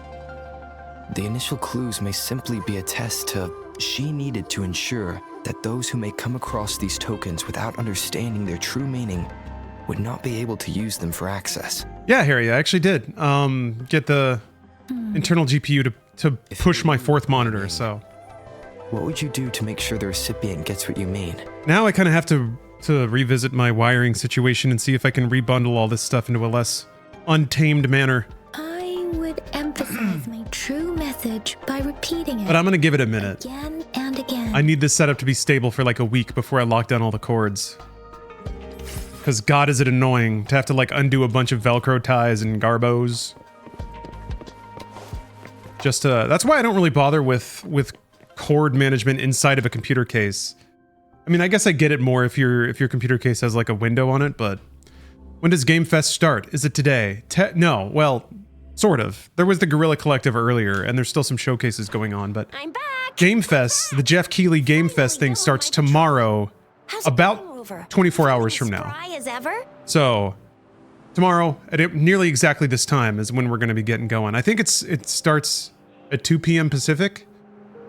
The initial clues may simply be a test to she needed to ensure that those who may come across these tokens without understanding their true meaning would not be able to use them for access. Yeah, Harry, I actually did get the internal GPU to push my fourth monitor, so. What would you do to make sure the recipient gets what you mean? Now I kind of have to revisit my wiring situation and see if I can rebundle all this stuff into a less untamed manner. I would emphasize my true message by repeating it. But I'm going to give it a minute. Again and again. I need this setup to be stable for like a week before I lock down all the cords. Because God, is it annoying to have to like undo a bunch of Velcro ties and garbos. That's why I don't really bother with cord management inside of a computer case. I mean, I guess I get it more if your computer case has like a window on it, but when does Game Fest start? Is it today? No, well, sort of. There was the Guerrilla Collective earlier, and there's still some showcases going on, but I'm back. Game Fest, the Jeff Keighley Game Fest thing starts tomorrow, about 24 hours from now. As ever? So tomorrow at nearly exactly this time is when we're going to be getting going. I think it starts at 2 p.m. Pacific.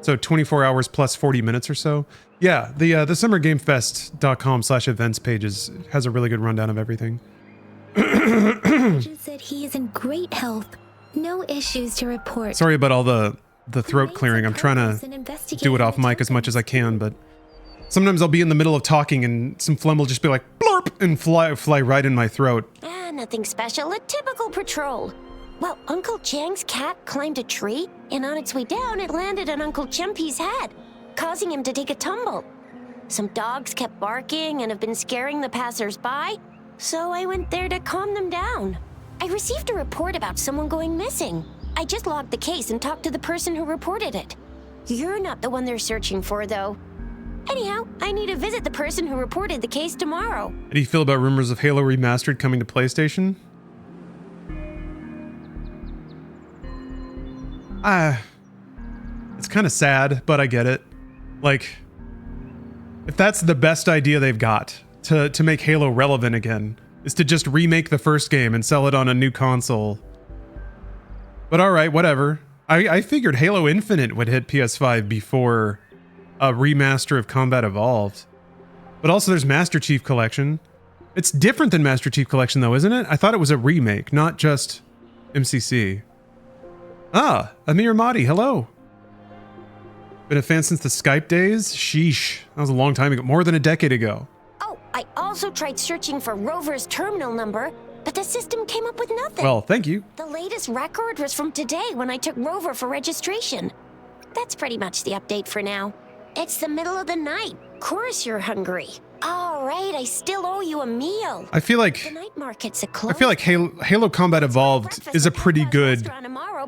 So 24 hours plus 40 minutes or so. Yeah, the summergamefest.com/events page has a really good rundown of everything. Said he is in great health. No issues to report. Sorry about all the throat clearing. I'm trying to do it off mic as much as I can, but sometimes I'll be in the middle of talking and some phlegm will just be like blurp and fly right in my throat. Nothing special. A typical patrol. Well, Uncle Chang's cat climbed a tree, and on its way down, it landed on Uncle Chimpi's head. causing him to take a tumble. Some dogs kept barking and have been scaring the passers-by, so I went there to calm them down. I received a report about someone going missing. I just logged the case and talked to the person who reported it. You're not the one they're searching for, though. Anyhow, I need to visit the person who reported the case tomorrow. How do you feel about rumors of Halo Remastered coming to PlayStation? It's kind of sad, but I get it. Like, if that's the best idea they've got to make Halo relevant again, is to just remake the first game and sell it on a new console. But alright, whatever. I figured Halo Infinite would hit PS5 before a remaster of Combat Evolved. But also there's Master Chief Collection. It's different than Master Chief Collection though, isn't it? I thought it was a remake, not just MCC. Ah, Amir Mahdi, hello. Been a fan since the Skype days? Sheesh, that was a long time ago, more than a decade ago. Oh, I also tried searching for Rover's terminal number, but the system came up with nothing. Well, thank you. The latest record was from today when I took Rover for registration. That's pretty much the update for now. It's the middle of the night. Of course you're hungry. All right, I still owe you a meal. I feel like the night markets are closed. I feel like Halo Combat Evolved is a pretty good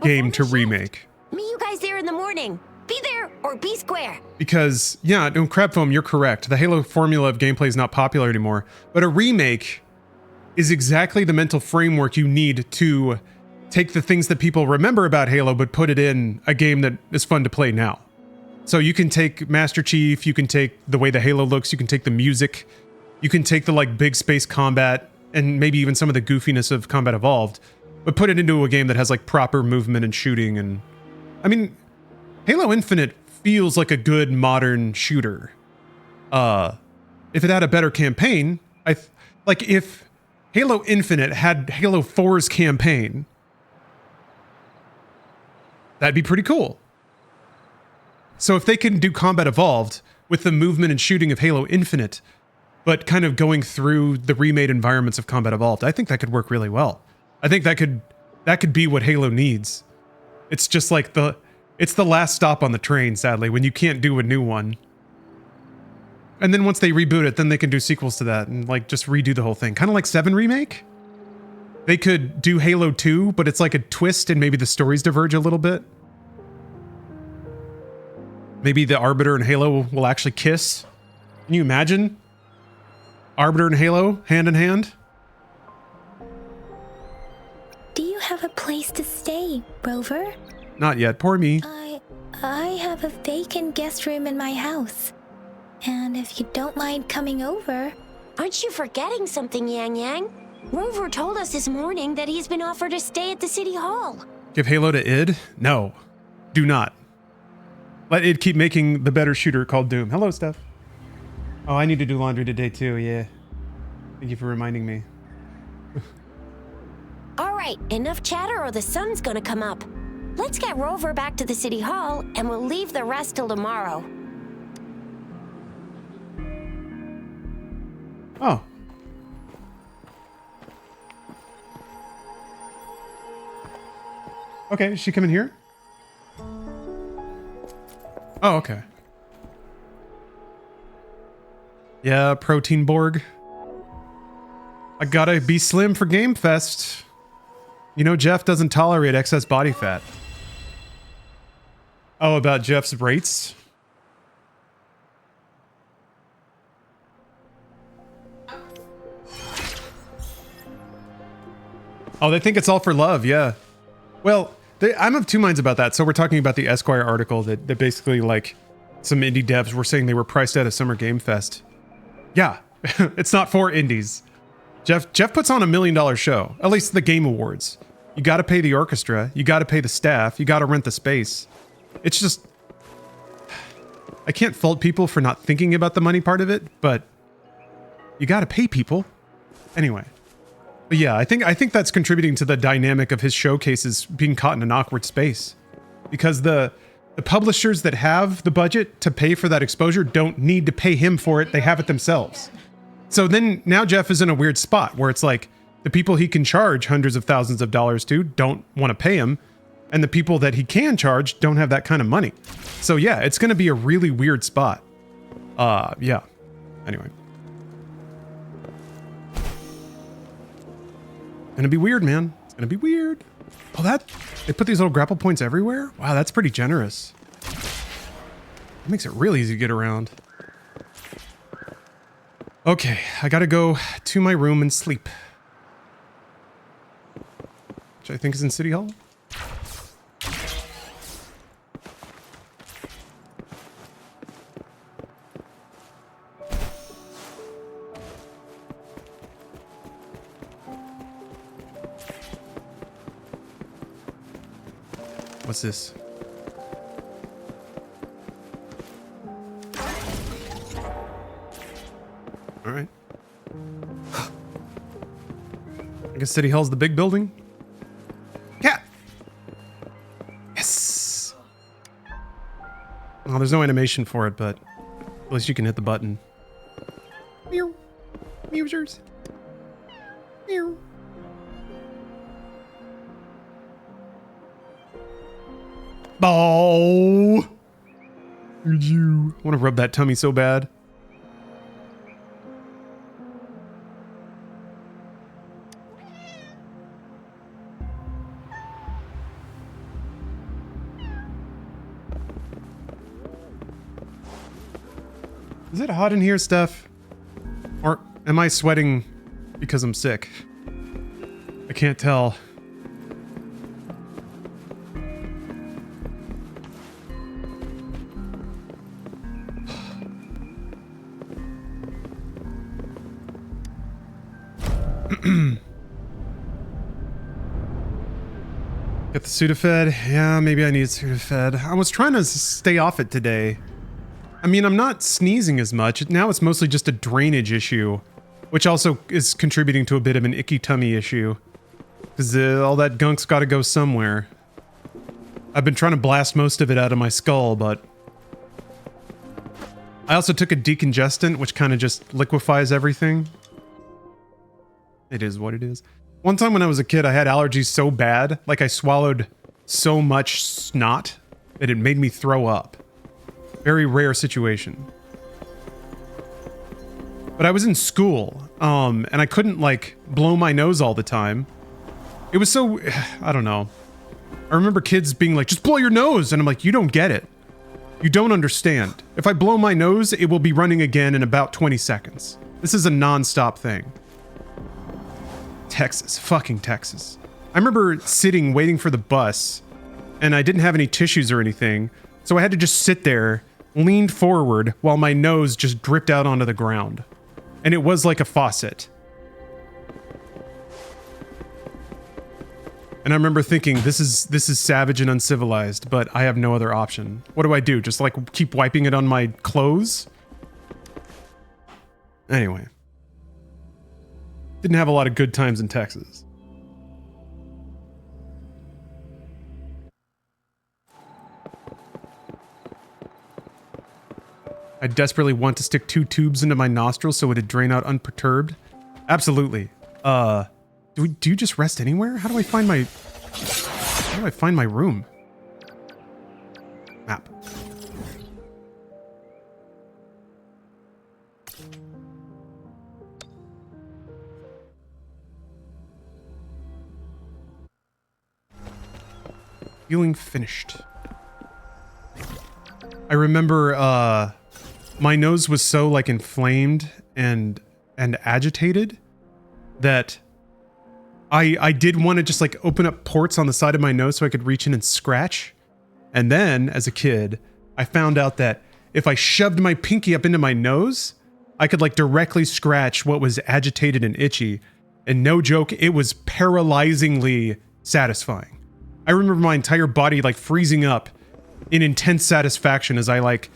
game to remake. Meet you guys there in the morning. Be there or be square. Because, yeah, no, Crabfoam, you're correct. The Halo formula of gameplay is not popular anymore. But a remake is exactly the mental framework you need to take the things that people remember about Halo, but put it in a game that is fun to play now. So you can take Master Chief, you can take the way the Halo looks, you can take the music, you can take the like big space combat, and maybe even some of the goofiness of Combat Evolved, but put it into a game that has like proper movement and shooting. And I mean, Halo Infinite feels like a good modern shooter. If it had a better campaign, like if Halo Infinite had Halo 4's campaign, that'd be pretty cool. So if they can do Combat Evolved with the movement and shooting of Halo Infinite, but kind of going through the remade environments of Combat Evolved, I think that could work really well. I think that could be what Halo needs. It's just like it's the last stop on the train, sadly, when you can't do a new one. And then once they reboot it, then they can do sequels to that and like just redo the whole thing. Kind of like 7 Remake. They could do Halo 2, but it's like a twist and maybe the stories diverge a little bit. Maybe the Arbiter and Halo will actually kiss. Can you imagine? Arbiter and Halo, hand in hand? Do you have a place to stay, Rover? Not yet, poor me. I have a vacant guest room in my house. And if you don't mind coming over... Aren't you forgetting something, Yang Yang? Rover told us this morning that he's been offered a stay at the City Hall. Give Halo to id? No. Do not. Let id keep making the better shooter called Doom. Hello, Steph. Oh, I need to do laundry today too, yeah. Thank you for reminding me. All right, enough chatter or the sun's gonna come up. Let's get Rover back to the City Hall and we'll leave the rest till tomorrow. Oh. Okay, is she coming here? Oh, okay. Yeah, Protein Borg. I gotta be slim for Game Fest. You know, Jeff doesn't tolerate excess body fat. Oh, about Jeff's rates? Oh, they think it's all for love, yeah. Well, I'm of two minds about that. So we're talking about the Esquire article that basically, like, some indie devs were saying they were priced out of Summer Game Fest. Yeah, it's not for indies. Jeff puts on $1 million show, at least the Game Awards. You got to pay the orchestra, you got to pay the staff, you got to rent the space. It's just, I can't fault people for not thinking about the money part of it, but you got to pay people. Anyway. But yeah, I think that's contributing to the dynamic of his showcases being caught in an awkward space. Because the publishers that have the budget to pay for that exposure don't need to pay him for it, they have it themselves. So then now Jeff is in a weird spot where it's like the people he can charge hundreds of thousands of dollars to don't want to pay him, And the people that he can charge don't have that kind of money. So yeah, it's going to be a really weird spot. Yeah. Anyway. Gonna be weird, man. It's gonna be weird. Oh, they put these little grapple points everywhere? Wow, that's pretty generous. It makes it really easy to get around. Okay, I gotta go to my room and sleep. Which I think is in City Hall. What's this? All right. I guess City Hall's the big building. Cat! Yes! Well, there's no animation for it, but at least you can hit the button. Meow. Musers. Meow. Oh! Did you? I want to rub that tummy so bad. Is it hot in here, Steph? Or am I sweating because I'm sick? I can't tell. Get the Sudafed. Yeah, maybe I need Sudafed. I was trying to stay off it today. I mean, I'm not sneezing as much. Now it's mostly just a drainage issue, which also is contributing to a bit of an icky tummy issue. Because all that gunk's got to go somewhere. I've been trying to blast most of it out of my skull, but... I also took a decongestant, which kind of just liquefies everything. It is what it is. One time when I was a kid, I had allergies so bad, like I swallowed so much snot that it made me throw up. Very rare situation. But I was in school, and I couldn't, like, blow my nose all the time. It was so... I don't know. I remember kids being like, just blow your nose! And I'm like, you don't get it. You don't understand. If I blow my nose, it will be running again in about 20 seconds. This is a non-stop thing. Texas. Fucking Texas. I remember sitting, waiting for the bus, and I didn't have any tissues or anything, so I had to just sit there, leaned forward, while my nose just dripped out onto the ground. And it was like a faucet. And I remember thinking, this is savage and uncivilized, but I have no other option. What do I do? Just like keep wiping it on my clothes? Anyway. Didn't have a lot of good times in Texas. I desperately want to stick 2 tubes into my nostrils so it'd drain out unperturbed. Absolutely. Do you just rest anywhere? How do I find my room? Map. Feeling finished. I remember, my nose was so, like, inflamed and agitated that I did want to just, like, open up ports on the side of my nose so I could reach in and scratch. And then, as a kid, I found out that if I shoved my pinky up into my nose, I could, like, directly scratch what was agitated and itchy. And no joke, it was paralyzingly satisfying. I remember my entire body, like, freezing up in intense satisfaction as I, like,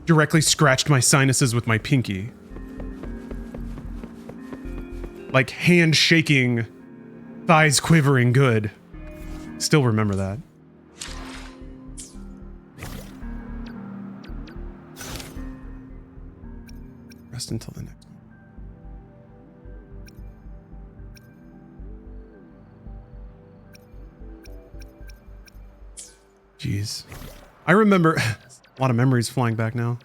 directly scratched my sinuses with my pinky. Like, hand shaking, thighs quivering good. Still remember that. Rest until the next one. Jeez. I remember a lot of memories flying back now.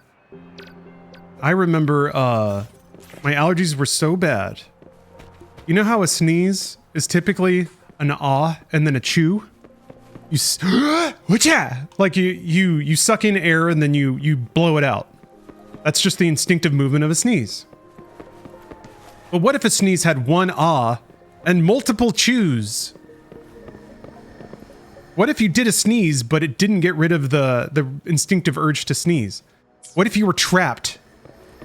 I remember my allergies were so bad. You know how a sneeze is typically an ah and then a chew? You like you suck in air and then you blow it out. That's just the instinctive movement of a sneeze. But what if a sneeze had one ah and multiple chews? What if you did a sneeze, but it didn't get rid of the instinctive urge to sneeze? What if you were trapped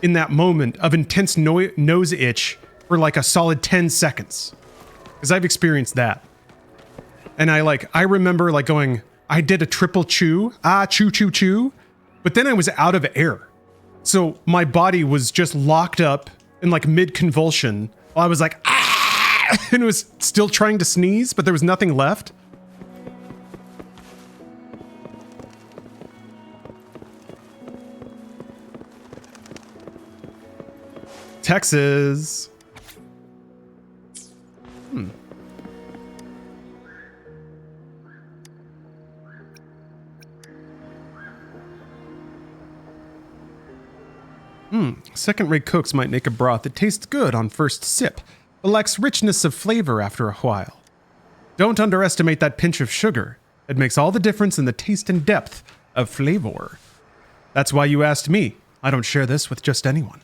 in that moment of intense nose itch for like a solid 10 seconds? Because I've experienced that. And I remember like going, I did a triple chew, chew, but then I was out of air. So my body was just locked up in like mid-convulsion while I was like, ah, and was still trying to sneeze, but there was nothing left. Texas. Second-rate cooks might make a broth that tastes good on first sip, but lacks richness of flavor after a while. Don't underestimate that pinch of sugar. It makes all the difference in the taste and depth of flavor. That's why you asked me. I don't share this with just anyone.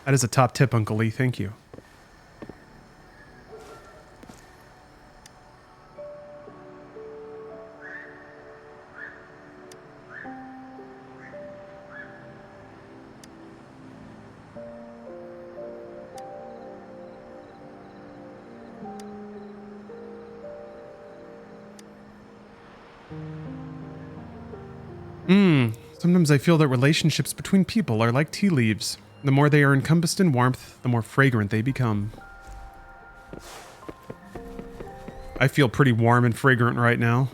That is a top tip, Uncle Lee. Thank you. Sometimes I feel that relationships between people are like tea leaves. The more they are encompassed in warmth, the more fragrant they become. I feel pretty warm and fragrant right now.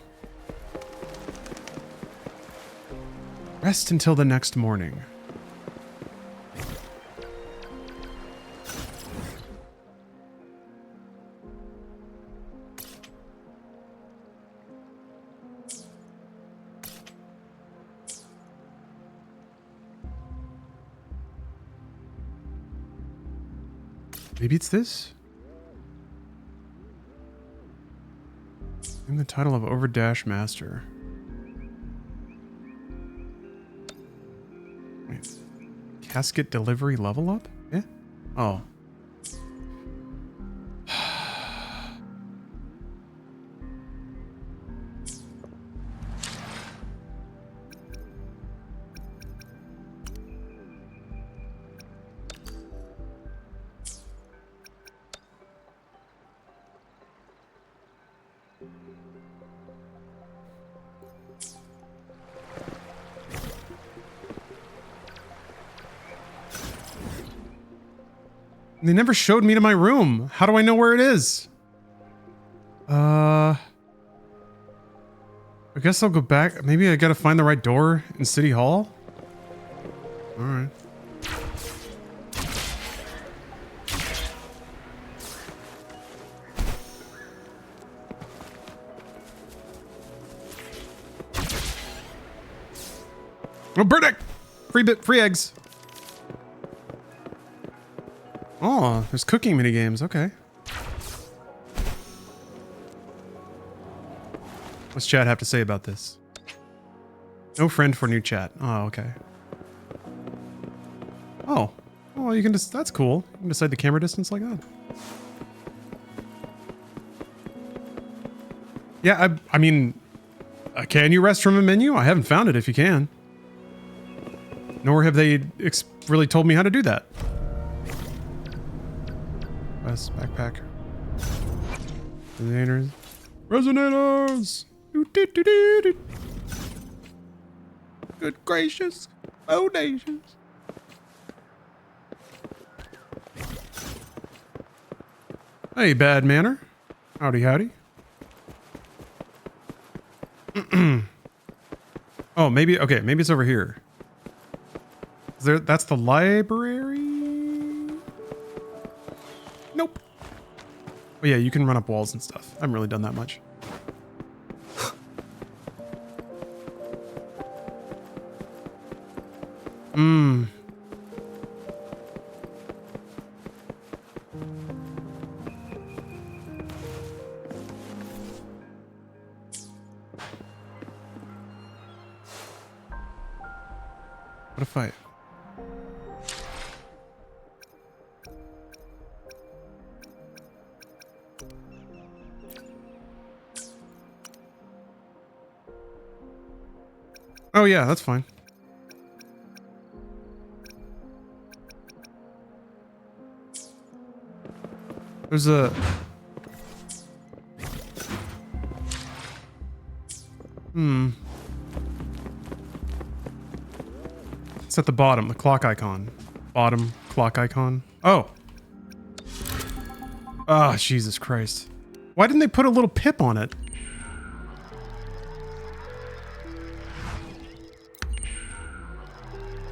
Rest until the next morning. Maybe it's this? In the title of Overdash Master. Wait. Casket delivery level up? Yeah? Oh. They never showed me to my room. How do I know where it is? I guess I'll go back. Maybe I gotta find the right door in City Hall? Alright. Oh, bird egg! Free eggs. Oh, there's cooking minigames. Okay. What's chat have to say about this? No friend for new chat. Oh, okay. Oh. Oh, you can just... That's cool. You can decide the camera distance like that. Yeah, I mean... can you rest from a menu? I haven't found it if you can. Nor have they really told me how to do that. Backpack. Resonators. Resonators! Good gracious. Bodacious. Hey, bad manner. Howdy, howdy. Oh, maybe... Okay, maybe it's over here. Is there... That's the library? Nope. Oh yeah, you can run up walls and stuff. I haven't really done that much. What a fight. Oh yeah, that's fine. There's a... It's at the bottom, the clock icon. Bottom clock icon. Oh. Ah, Jesus Christ. Why didn't they put a little pip on it?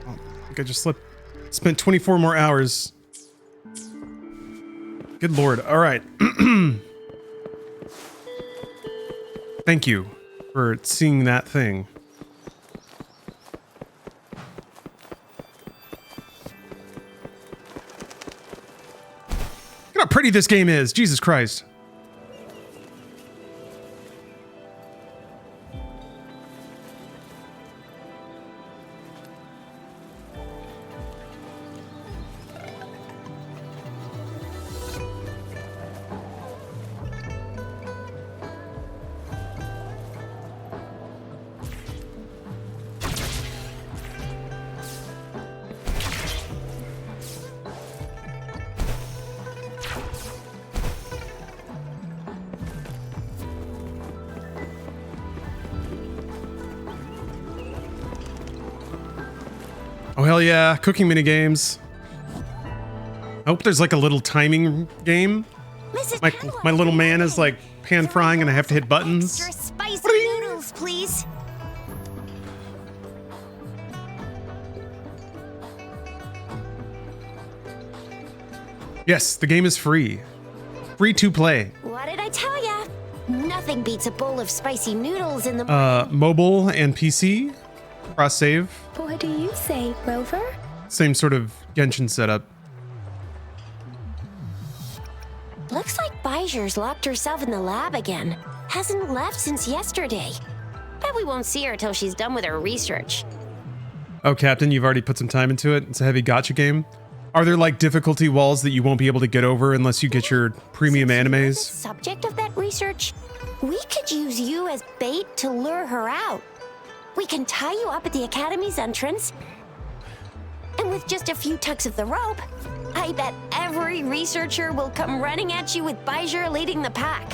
Oh, I think I just spent 24 more hours. Good Lord. All right. Thank you for seeing that thing. Look how pretty this game is. Jesus Christ. Oh, hell yeah. Cooking mini games. I hope there's like a little timing game. My little man is like pan frying and I have to hit buttons. Extra spicy noodles, please. Yes, the game is free. Free to play. What did I tell ya? Nothing beats a bowl of spicy noodles in the Mobile and PC. Cross save. What do you say, Rover? Same sort of Genshin setup. Looks like Baijer's locked herself in the lab again. Hasn't left since yesterday. Bet we won't see her till she's done with her research. Oh, Captain, you've already put some time into it. It's a heavy gacha game. Are there like difficulty walls that you won't be able to get over unless you get your premium animes? Subject of that research? We could use you as bait to lure her out. We can tie you up at the Academy's entrance. And with just a few tugs of the rope, I bet every researcher will come running at you with Baijer leading the pack.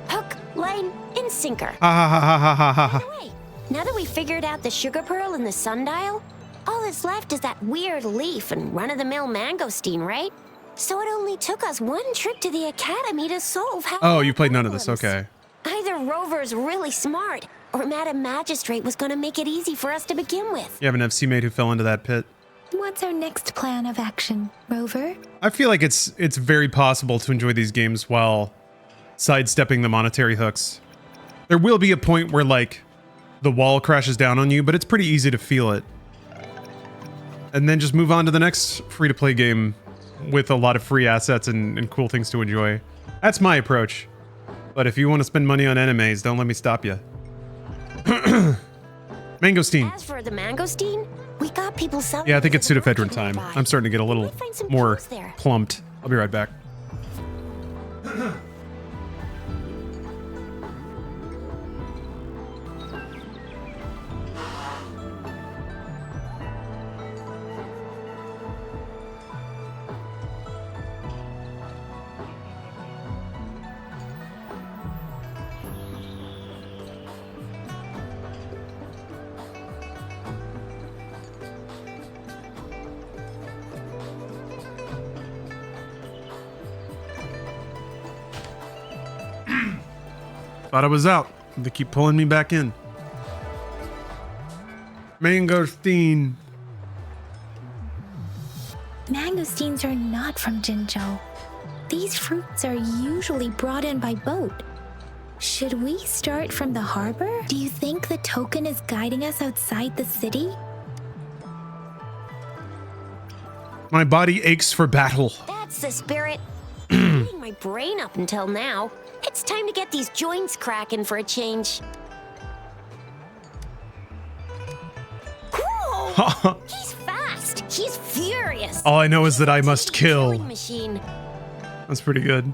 Hook, line, and sinker. By the way, now that we figured out the sugar pearl and the sundial, all that's left is that weird leaf and run-of-the-mill mangosteen, right? So it only took us one trip to the Academy to solve how. Oh, you played none of this, okay. Either Rover's really smart, or Madam Magistrate was gonna make it easy for us to begin with. You have an FC mate who fell into that pit. What's our next plan of action, Rover? I feel like it's very possible to enjoy these games while sidestepping the monetary hooks. There will be a point where like the wall crashes down on you, but it's pretty easy to feel it. And then just move on to the next free-to-play game with a lot of free assets and cool things to enjoy. That's my approach. But if you want to spend money on animes, don't let me stop you. Mangosteen. As for the mangosteen, we got people selling. Yeah, I think it's pseudoephedrine time. I'm starting to get a little more plumped. I'll be right back. Thought I was out. They keep pulling me back in. Mangosteen. Mangosteens are not from Jinzhou. These fruits are usually brought in by boat. Should we start from the harbor? Do you think the token is guiding us outside the city? My body aches for battle. That's the spirit. Eating my brain up until now. It's time to get these joints cracking for a change. Whoa! He's fast. He's furious. All I know is that I must kill. Killing machine. That's pretty good.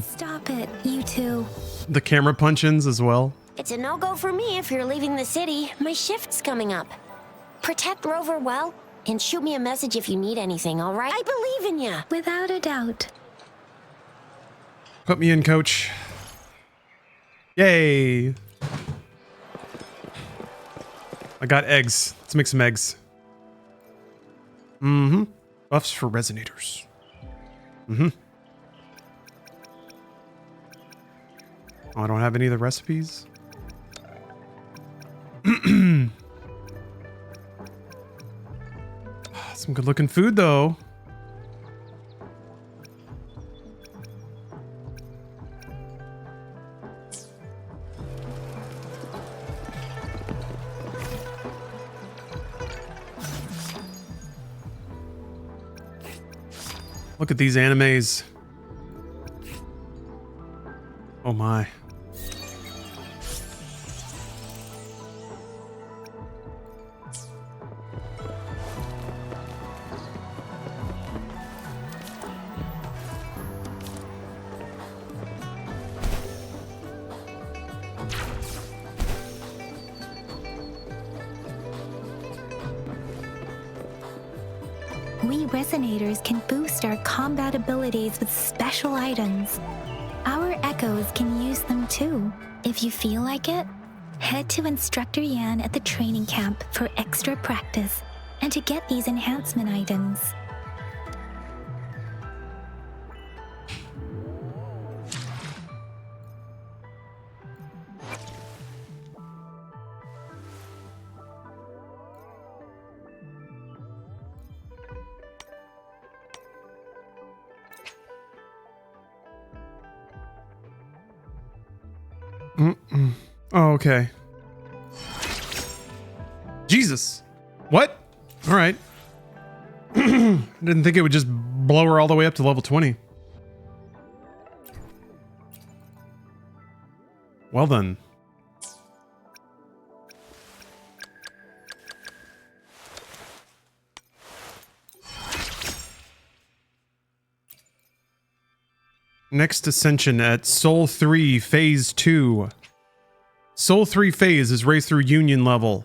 Stop it, you two. The camera punch-ins as well. It's a no-go for me if you're leaving the city. My shift's coming up. Protect Rover well, and shoot me a message if you need anything, all right? I believe in you. Without a doubt. Put me in, coach. Yay. I got eggs. Let's make some eggs. Mm-hmm. Buffs for resonators. Mm-hmm. Oh, I don't have any of the recipes. Some good looking food though. Look at these animes. Oh my. We resonators can boost our combat abilities with special items. Our echoes can use them too. If you feel like it, head to Instructor Yan at the training camp for extra practice and to get these enhancement items. Oh, okay. Jesus. What? All right. Didn't think it would just blow her all the way up to level 20. Well then. Next ascension at Soul 3 Phase 2. Soul 3 phase is raised through union level.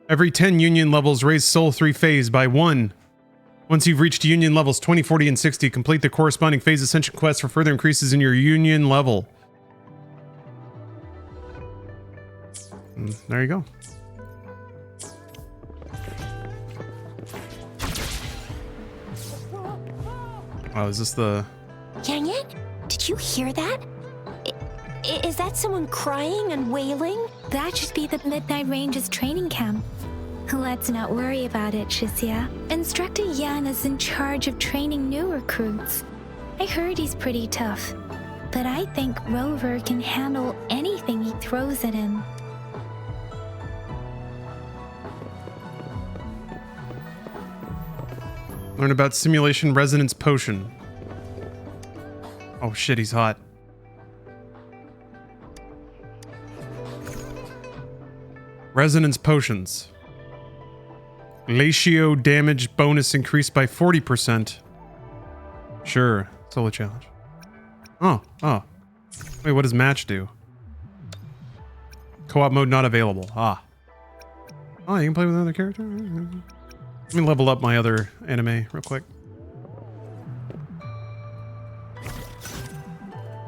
Every 10 union levels raise Soul 3 phase by 1. Once you've reached union levels 20, 40, and 60, complete the corresponding phase ascension quest for further increases in your union level. There you go. Oh, is this the... Dang it! Did you hear that? Is that someone crying and wailing? That should be the Midnight Ranges training camp. Let's not worry about it, Shisia. Instructor Yan is in charge of training new recruits. I heard he's pretty tough, but I think Rover can handle anything he throws at him. Learn about simulation resonance potion. Oh shit, he's hot. Resonance potions. Glacio damage bonus increased by 40%. Sure. Solo challenge. Oh. Wait, what does match do? Co-op mode not available. Ah. Oh, you can play with another character? Let me level up my other anime real quick.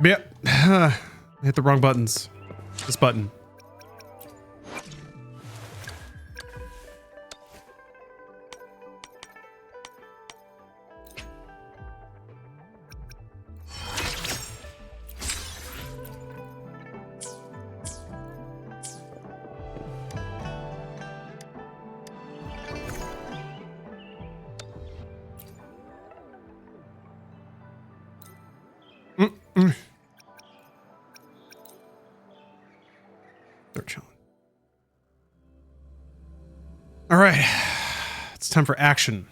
Yep. I hit the wrong buttons. This button. All right, it's time for action.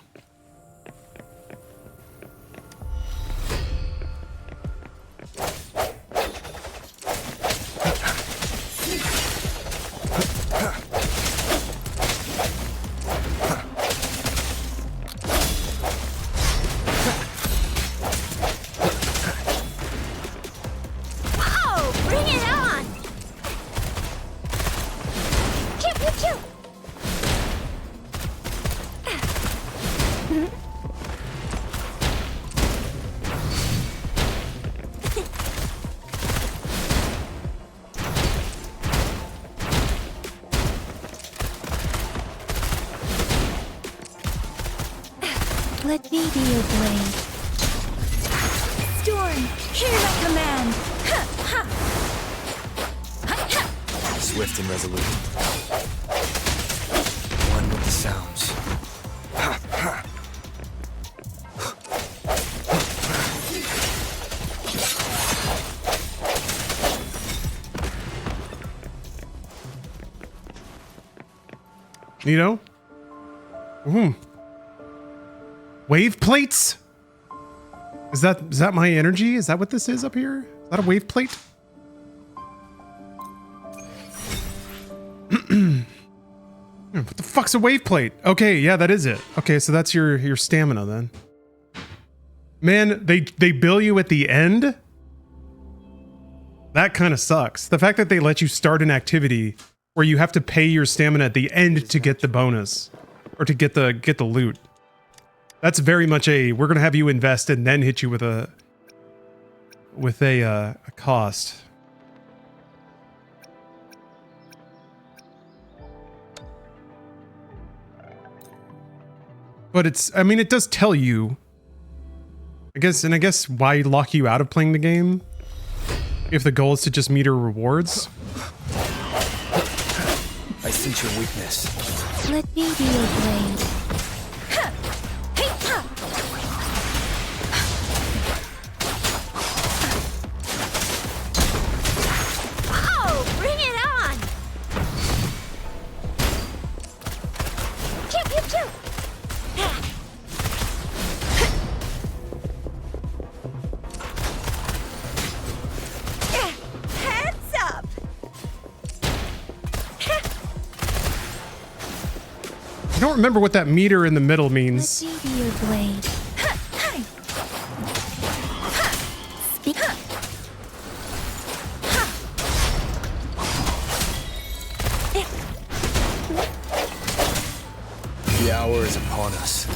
Let me be your blade. Storm, hear my command! Swift and resolute. One with the sounds. Neato? Wave plates? Is that my energy? Is that what this is up here? Is that a wave plate? What the fuck's a wave plate? Okay, yeah, that is it. Okay, so that's your stamina then. Man, they bill you at the end? That kind of sucks. The fact that they let you start an activity where you have to pay your stamina at the end to get the bonus or to get the loot. That's very much we're going to have you invest and then hit you with a cost. But it does tell you, I guess why lock you out of playing the game if the goal is to just meter rewards. I sense your weakness. Let me be your blade. Oh, bring it on! Pew, pew, pew! Heads up! I don't remember what that meter in the middle means. Let me be your blade. Speak. The hour is upon us.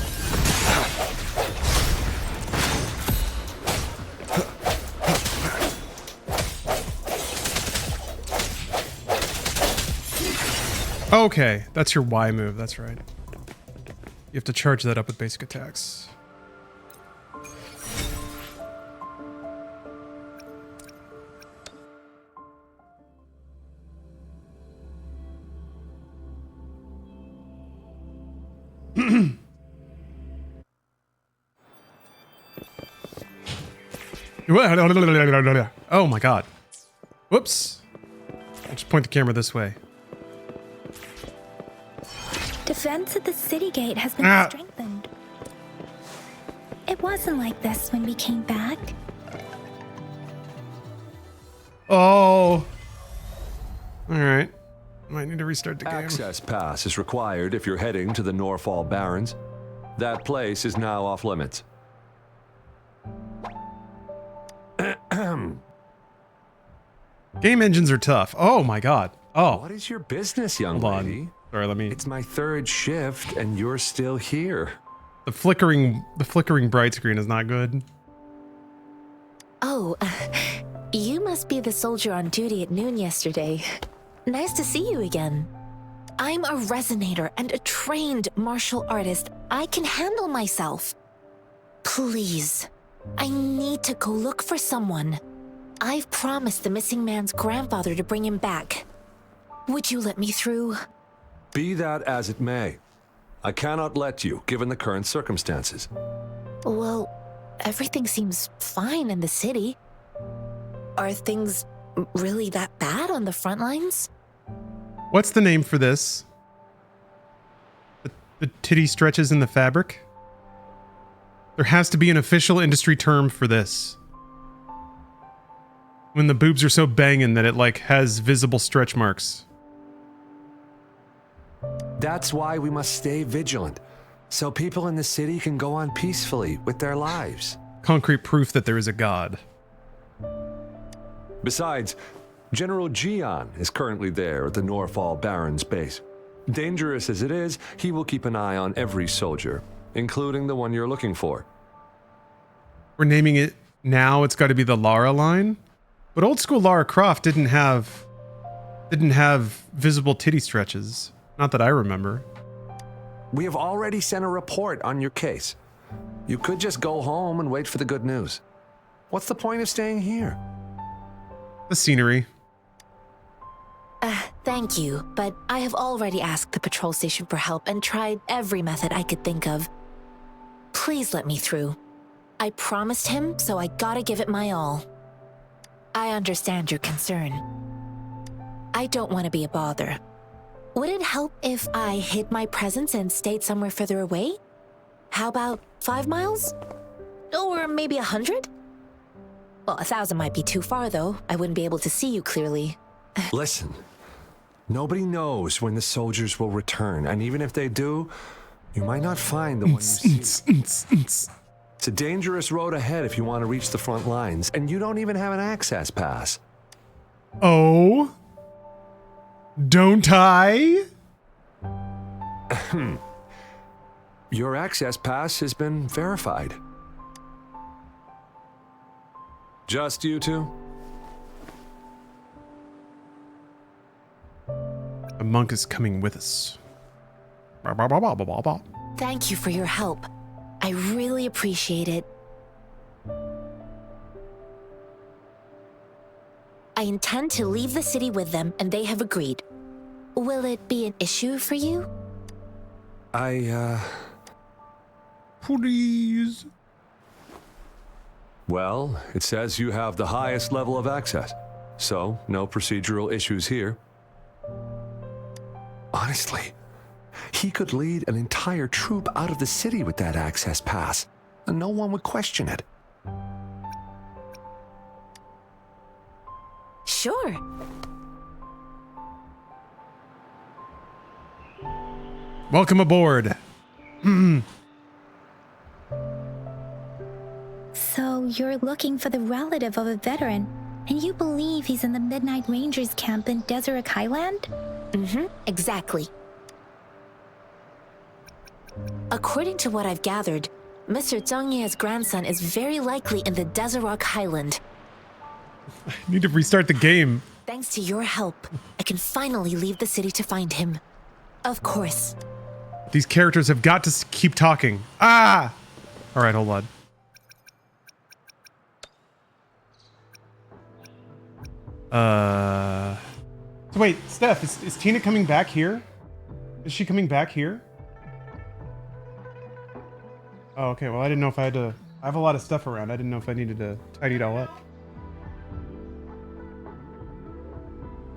Okay, that's your Y move, that's right. You have to charge that up with basic attacks. Oh my god. Whoops. I'll just point the camera this way. Defense at the city gate has been strengthened. It wasn't like this when we came back. Oh. Alright. Might need to restart the game. Access pass is required if you're heading to the Norfall Barrens. That place is now off limits. Game engines are tough. Oh my god. Oh. What is your business, young Hold lady? on. Sorry, let me... It's my third shift and you're still here. The flickering bright screen is not good. Oh, you must be the soldier on duty at noon yesterday. Nice to see you again. I'm a resonator and a trained martial artist. I can handle myself. Please, I need to go look for someone. I've promised the missing man's grandfather to bring him back. Would you let me through? Be that as it may, I cannot let you, given the current circumstances. Well, everything seems fine in the city. Are things really that bad on the front lines? What's the name for this? The titty stretches in the fabric? There has to be an official industry term for this. When the boobs are so banging that it like has visible stretch marks. That's why we must stay vigilant, so people in the city can go on peacefully with their lives. Concrete proof that there is a god. Besides, General Gian is currently there at the Norfall Barrens base. Dangerous as it is, he will keep an eye on every soldier. including the one you're looking for. We're naming it now. It's got to be the Lara line. But old school Lara Croft didn't have visible titty stretches. Not that I remember. We have already sent a report on your case. You could just go home and wait for the good news. What's the point of staying here? The scenery. Thank you, but I have already asked the patrol station for help and tried every method I could think of. Please let me through. I promised him, so I gotta give it my all. I understand your concern. I don't want to be a bother. Would it help if I hid my presence and stayed somewhere further away? How about 5 miles? Or maybe 100? Well, 1,000 might be too far, though. I wouldn't be able to see you clearly. Listen, nobody knows when the soldiers will return, and even if they do, you might not find the one you see. It's a dangerous road ahead if you want to reach the front lines, and you don't even have an access pass. Oh? Don't I? Your access pass has been verified. Just you two? A monk is coming with us. Thank you for your help. I really appreciate it. I intend to leave the city with them, and they have agreed. Will it be an issue for you? Please. Well, it says you have the highest level of access, so no procedural issues here. Honestly, he could lead an entire troop out of the city with that access pass, and no one would question it. Sure. Welcome aboard. So you're looking for the relative of a veteran, and you believe he's in the Midnight Rangers camp in Deseret Highland? Exactly. According to what I've gathered, Mr. Zhang Ye's grandson is very likely in the Deseret Highland. I need to restart the game. Thanks to your help, I can finally leave the city to find him. Of course. These characters have got to keep talking. Ah! All right, hold on. So wait, Steph, is Tina coming back here? Is she coming back here? Oh, okay. Well, I didn't know if I had to... I have a lot of stuff around. I didn't know if I needed to tidy it all up.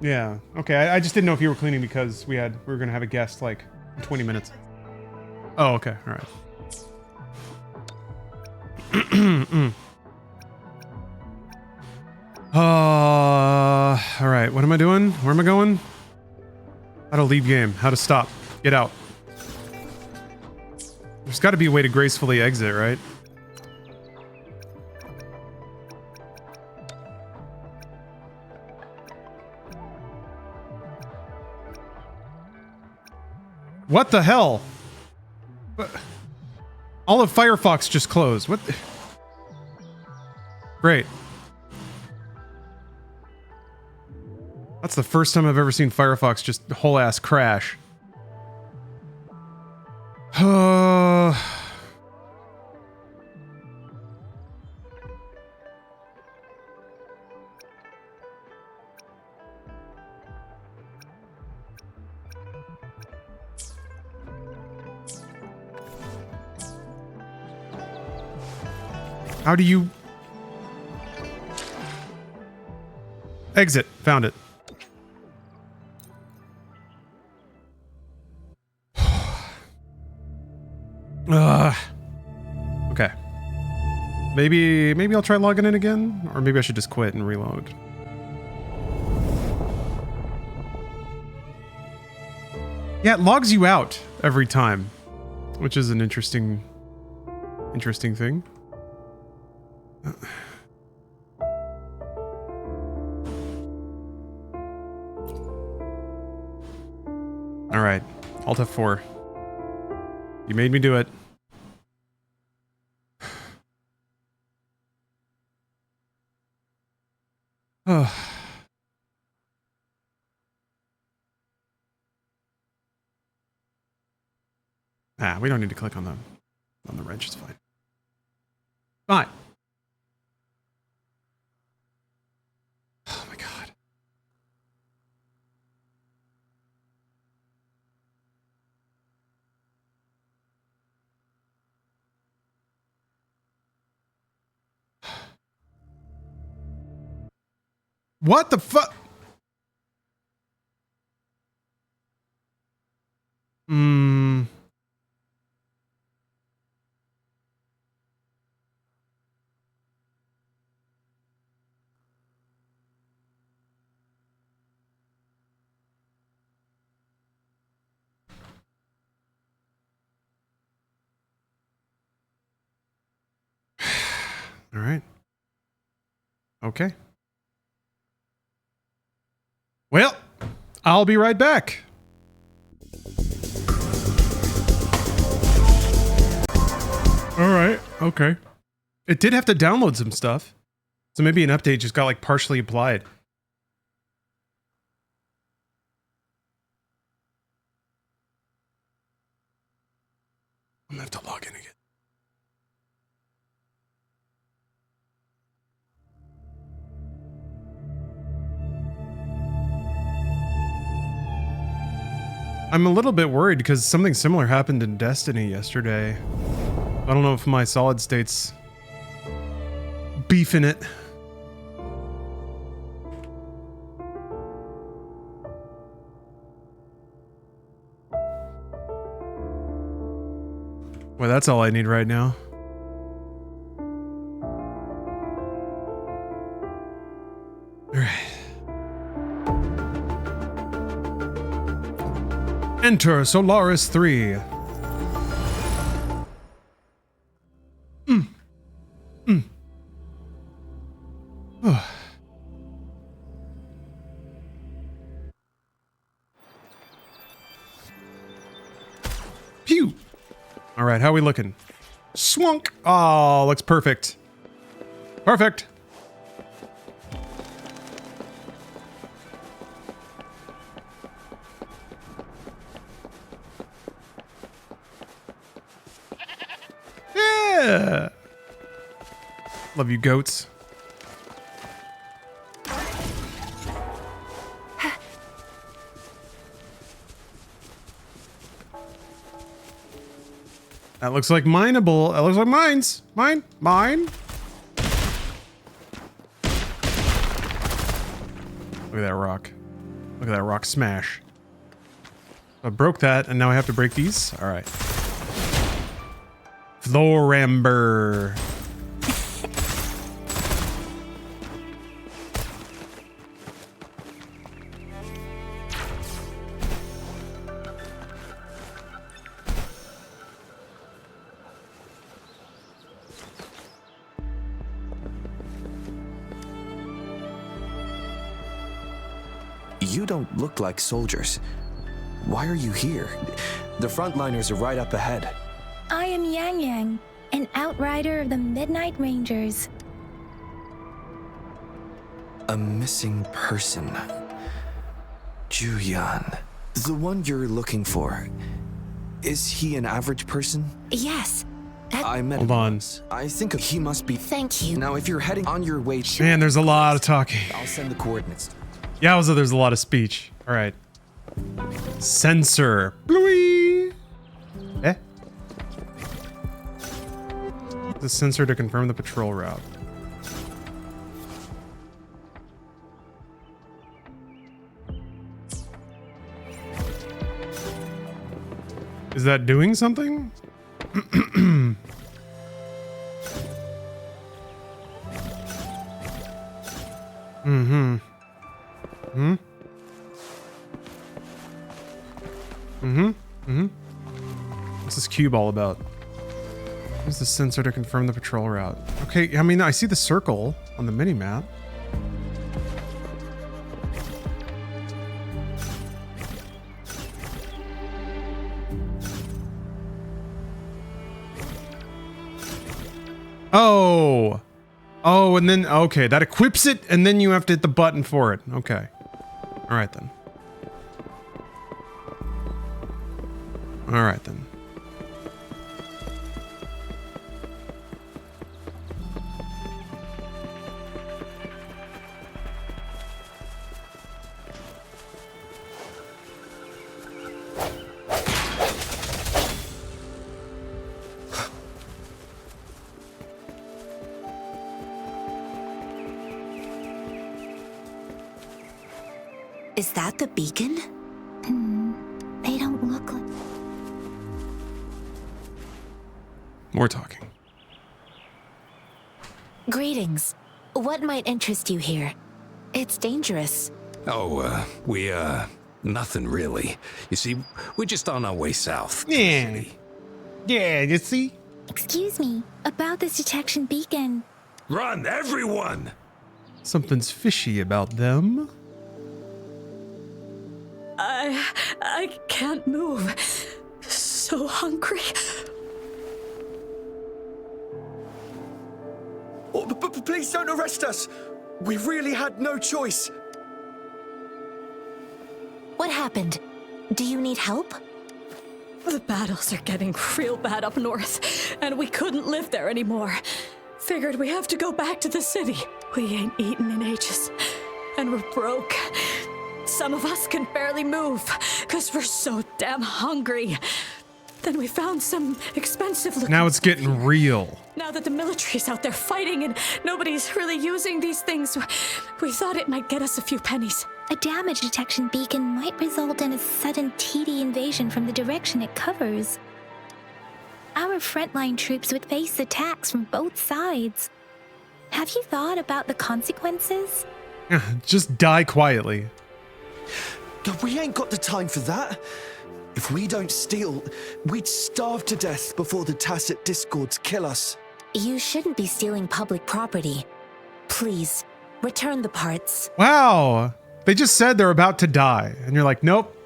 Yeah. Okay. I just didn't know if you were cleaning because we were going to have a guest like in 20 minutes. Oh, okay. All right. All right. What am I doing? Where am I going? How to leave game. How to stop. Get out. There's got to be a way to gracefully exit, right? What the hell? All of Firefox just closed. What? Great. That's the first time I've ever seen Firefox just whole ass crash. How do you... Exit. Found it. Okay. Maybe I'll try logging in again, or maybe I should just quit and reload. Yeah, it logs you out every time, which is an interesting thing. All right, Alt F4. You made me do it. Ah, we don't need to click on the wrench. It's fine. Fine. Oh my god. What the fuck? Hmm. All right. Okay. Well, I'll be right back. All right. Okay. It did have to download some stuff. So maybe an update just got like partially applied. I'm gonna have to log in again. I'm a little bit worried because something similar happened in Destiny yesterday. I don't know if my solid state's beefing it. Well, that's all I need right now. All right. Enter Solaris 3. Oh. Pew. All right, how are we looking? Swunk. Oh, looks perfect. Perfect. Yeah. Love you, goats. That looks like mineable. That looks like mines. Mine. Look at that rock. Look at that rock smash. I broke that, and now I have to break these? Alright. Floramber. You don't look like soldiers. Why are you here? The frontliners are right up ahead. I am Yang Yang, an outrider of the Midnight Rangers. A missing person. Juyan. The one you're looking for. Is he an average person? Yes. I met Hold him on. once. I think he must be. Thank you. Now, if you're heading on your way, Man, there's a lot of talking. I'll send the coordinates. Yowza, there's a lot of speech. All right. Sensor. Bluey. Eh? The sensor to confirm the patrol route. Is that doing something? Mm-hmm. Hmm? Mm-hmm. Mm-hmm. What's this cube all about? Use the sensor to confirm the patrol route. Okay, I mean, I see the circle on the mini-map. Oh! Oh, and then, okay, that equips it, and then you have to hit the button for it. Okay. Alright then. Alright then. Is that the beacon? They don't look like... More talking. Greetings. What might interest you here? It's dangerous. Oh, nothing really. You see, we're just on our way south. Yeah. Yeah, you see? Excuse me, about this detection beacon. Run, everyone! Something's fishy about them. I can't move. So hungry. Oh, please don't arrest us. We really had no choice. What happened? Do you need help? The battles are getting real bad up north, and we couldn't live there anymore. Figured we have to go back to the city. We ain't eaten in ages, and we're broke. Some of us can barely move, because we're so damn hungry. Then we found some expensive looking... Now it's getting real. Now that the military's out there fighting and nobody's really using these things, we thought it might get us a few pennies. A damage detection beacon might result in a sudden TD invasion from the direction it covers. Our frontline troops would face attacks from both sides. Have you thought about the consequences? Just die quietly. We ain't got the time for that. If we don't steal, we'd starve to death before the tacit discords kill us. You shouldn't be stealing public property. Please, return the parts. Wow. They just said they're about to die. And you're like, nope.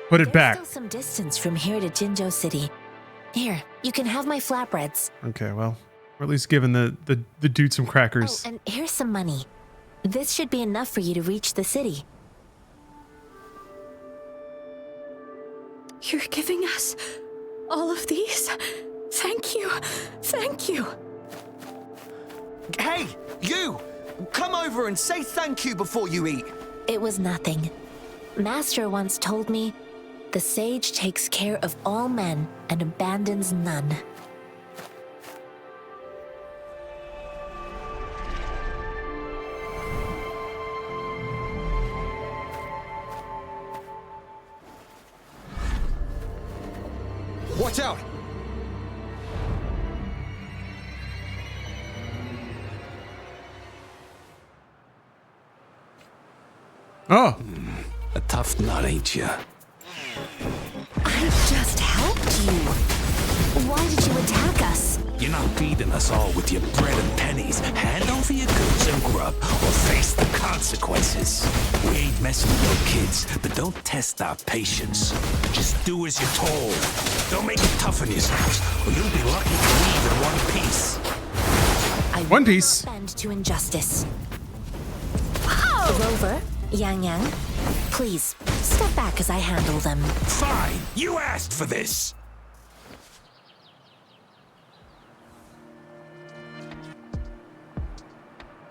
Put it back. There's still some distance from here to Jinzhou City. Here, you can have my flatbreads. Okay, well, we're at least giving the dude some crackers. Oh, and here's some money. This should be enough for you to reach the city. You're giving us all of these? Thank you. Thank you. Hey, you! Come over and say thank you before you eat. It was nothing. Master once told me, the sage takes care of all men and abandons none. Watch out! Oh. A tough nut, ain't ya? I just helped you. Why did you attack us? You're not feeding us all with your bread and pennies. Hand over your goods and grub, or face the consequences. We ain't messing with no kids, but don't test our patience. Just do as you're told. Don't make it tough on yourselves, or you'll be lucky to leave in one piece. One Piece. Bend to injustice. Rover, Yang Yang, please step back as I handle them. Fine, you asked for this.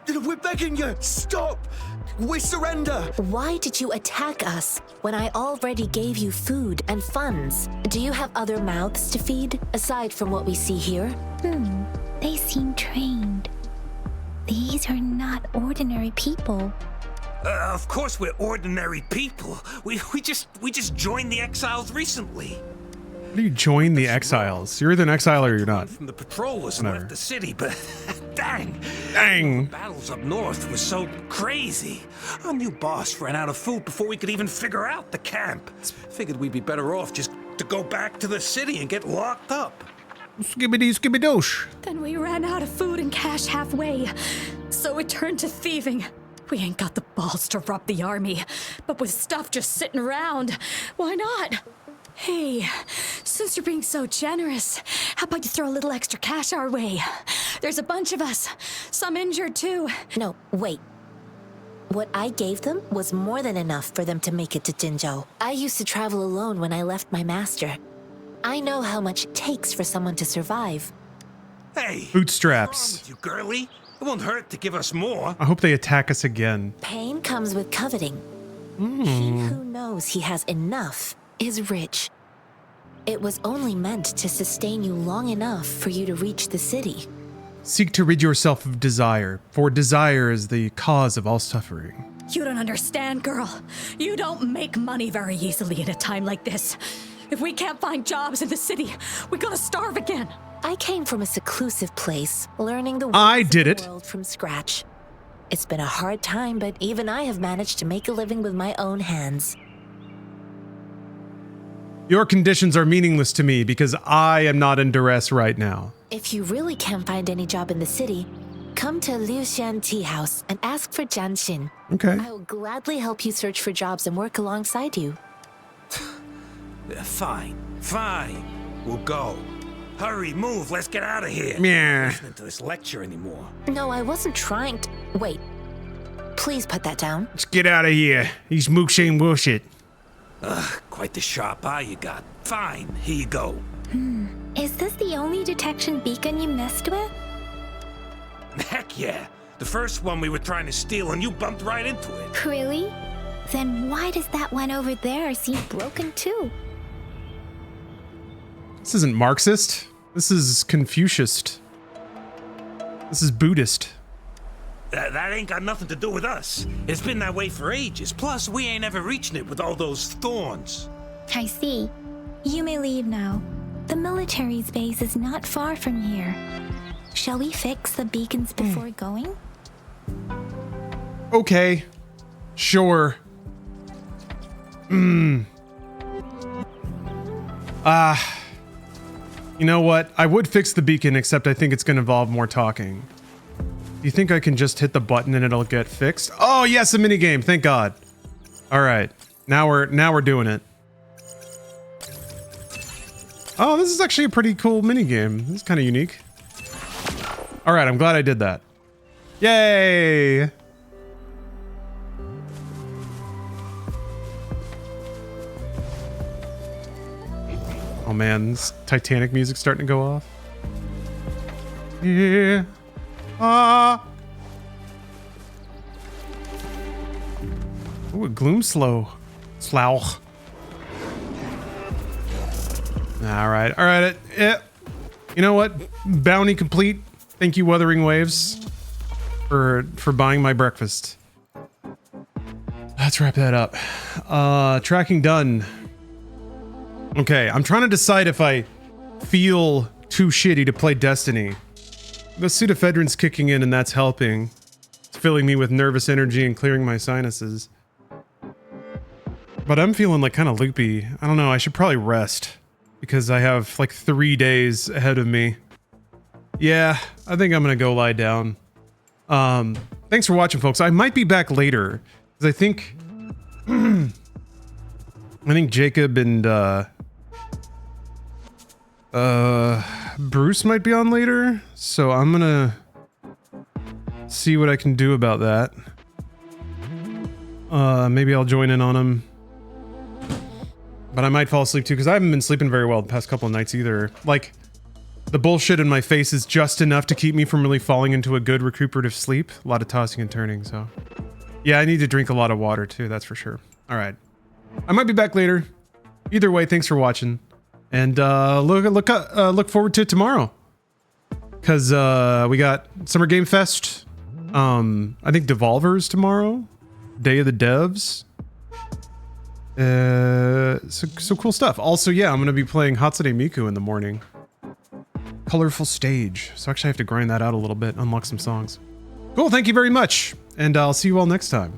We're begging you, stop! We surrender! Why did you attack us when I already gave you food and funds? Do you have other mouths to feed, aside from what we see here? They seem trained. These are not ordinary people. Of course we're ordinary people. We just joined the exiles recently. How do you join the exiles? You're either an exile or you're not. From the patrollers and left the city, but dang. Dang. The battles up north were so crazy. Our new boss ran out of food before we could even figure out the camp. Figured we'd be better off just to go back to the city and get locked up. Skibbity skibidoosh. Then we ran out of food and cash halfway, so we turned to thieving. We ain't got the balls to rob the army, but with stuff just sitting around, why not? Hey, since you're being so generous, how about you throw a little extra cash our way? There's a bunch of us, some injured too. No, wait. What I gave them was more than enough for them to make it to Jinzhou. I used to travel alone when I left my master. I know how much it takes for someone to survive. Hey, bootstraps. What's wrong with you, girlie? It won't hurt to give us more. I hope they attack us again. Pain comes with coveting. He who knows he has enough is rich. It was only meant to sustain you long enough for you to reach the city. Seek to rid yourself of desire, for desire is the cause of all suffering. You don't understand, girl. You don't make money very easily at a time like this. If we can't find jobs in the city, we're gonna starve again. I came from a seclusive place, learning the I did it world from scratch. It's been a hard time, but even I have managed to make a living with my own hands. Your conditions are meaningless to me because I am not in duress right now. If you really can't find any job in the city, come to Liu Xian Tea House and ask for Jian Xin. Okay. I will gladly help you search for jobs and work alongside you. Fine. We'll go. Hurry, move, let's get out of here. Yeah. Listening to this lecture anymore. No, I wasn't trying to. Wait. Please put that down. Let's get out of here. He's mookshin bullshit. Ugh, quite the sharp eye you got. Fine, here you go. Is this the only detection beacon you messed with? Heck yeah. The first one we were trying to steal and you bumped right into it. Really? Then why does that one over there seem broken too? This isn't Marxist. This is Confucianist. This is Buddhist. That ain't got nothing to do with us. It's been that way for ages. Plus, we ain't ever reaching it with all those thorns. I see. You may leave now. The military's base is not far from here. Shall we fix the beacons before going? Okay. Sure. You know what? I would fix the beacon, except I think it's going to involve more talking. Do you think I can just hit the button and it'll get fixed? Oh, yes, a minigame. Thank God. All right. Now we're doing it. Oh, this is actually a pretty cool minigame. This is kind of unique. All right, I'm glad I did that. Yay! Oh man, this Titanic music's starting to go off. Yeah. Ooh, a gloom slow. Slough. Alright, alright. Yeah. You know what? Bounty complete. Thank you, Wuthering Waves, for buying my breakfast. Let's wrap that up. Tracking done. Okay, I'm trying to decide if I feel too shitty to play Destiny. The pseudoephedrine's kicking in and that's helping. It's filling me with nervous energy and clearing my sinuses. But I'm feeling like kind of loopy. I don't know, I should probably rest because I have like 3 days ahead of me. Yeah, I think I'm gonna go lie down. Thanks for watching, folks. I might be back later because I think Jacob and Bruce might be on later, so I'm gonna see what I can do about that. Maybe I'll join in on him, but I might fall asleep too because I haven't been sleeping very well the past couple of nights either. Like, the bullshit in my face is just enough to keep me from really falling into a good recuperative sleep. A lot of tossing and turning, so yeah, I need to drink a lot of water too, that's for sure. All right, I might be back later. Either way, thanks for watching, and look forward to it tomorrow because we got Summer Game Fest. I think Devolver's tomorrow, Day of the Devs. So cool stuff. Also, yeah, I'm gonna be playing Hatsune Miku in the morning. Colorful Stage. So actually I have to grind that out a little bit, unlock some songs. Cool, thank you very much, and I'll see you all next time.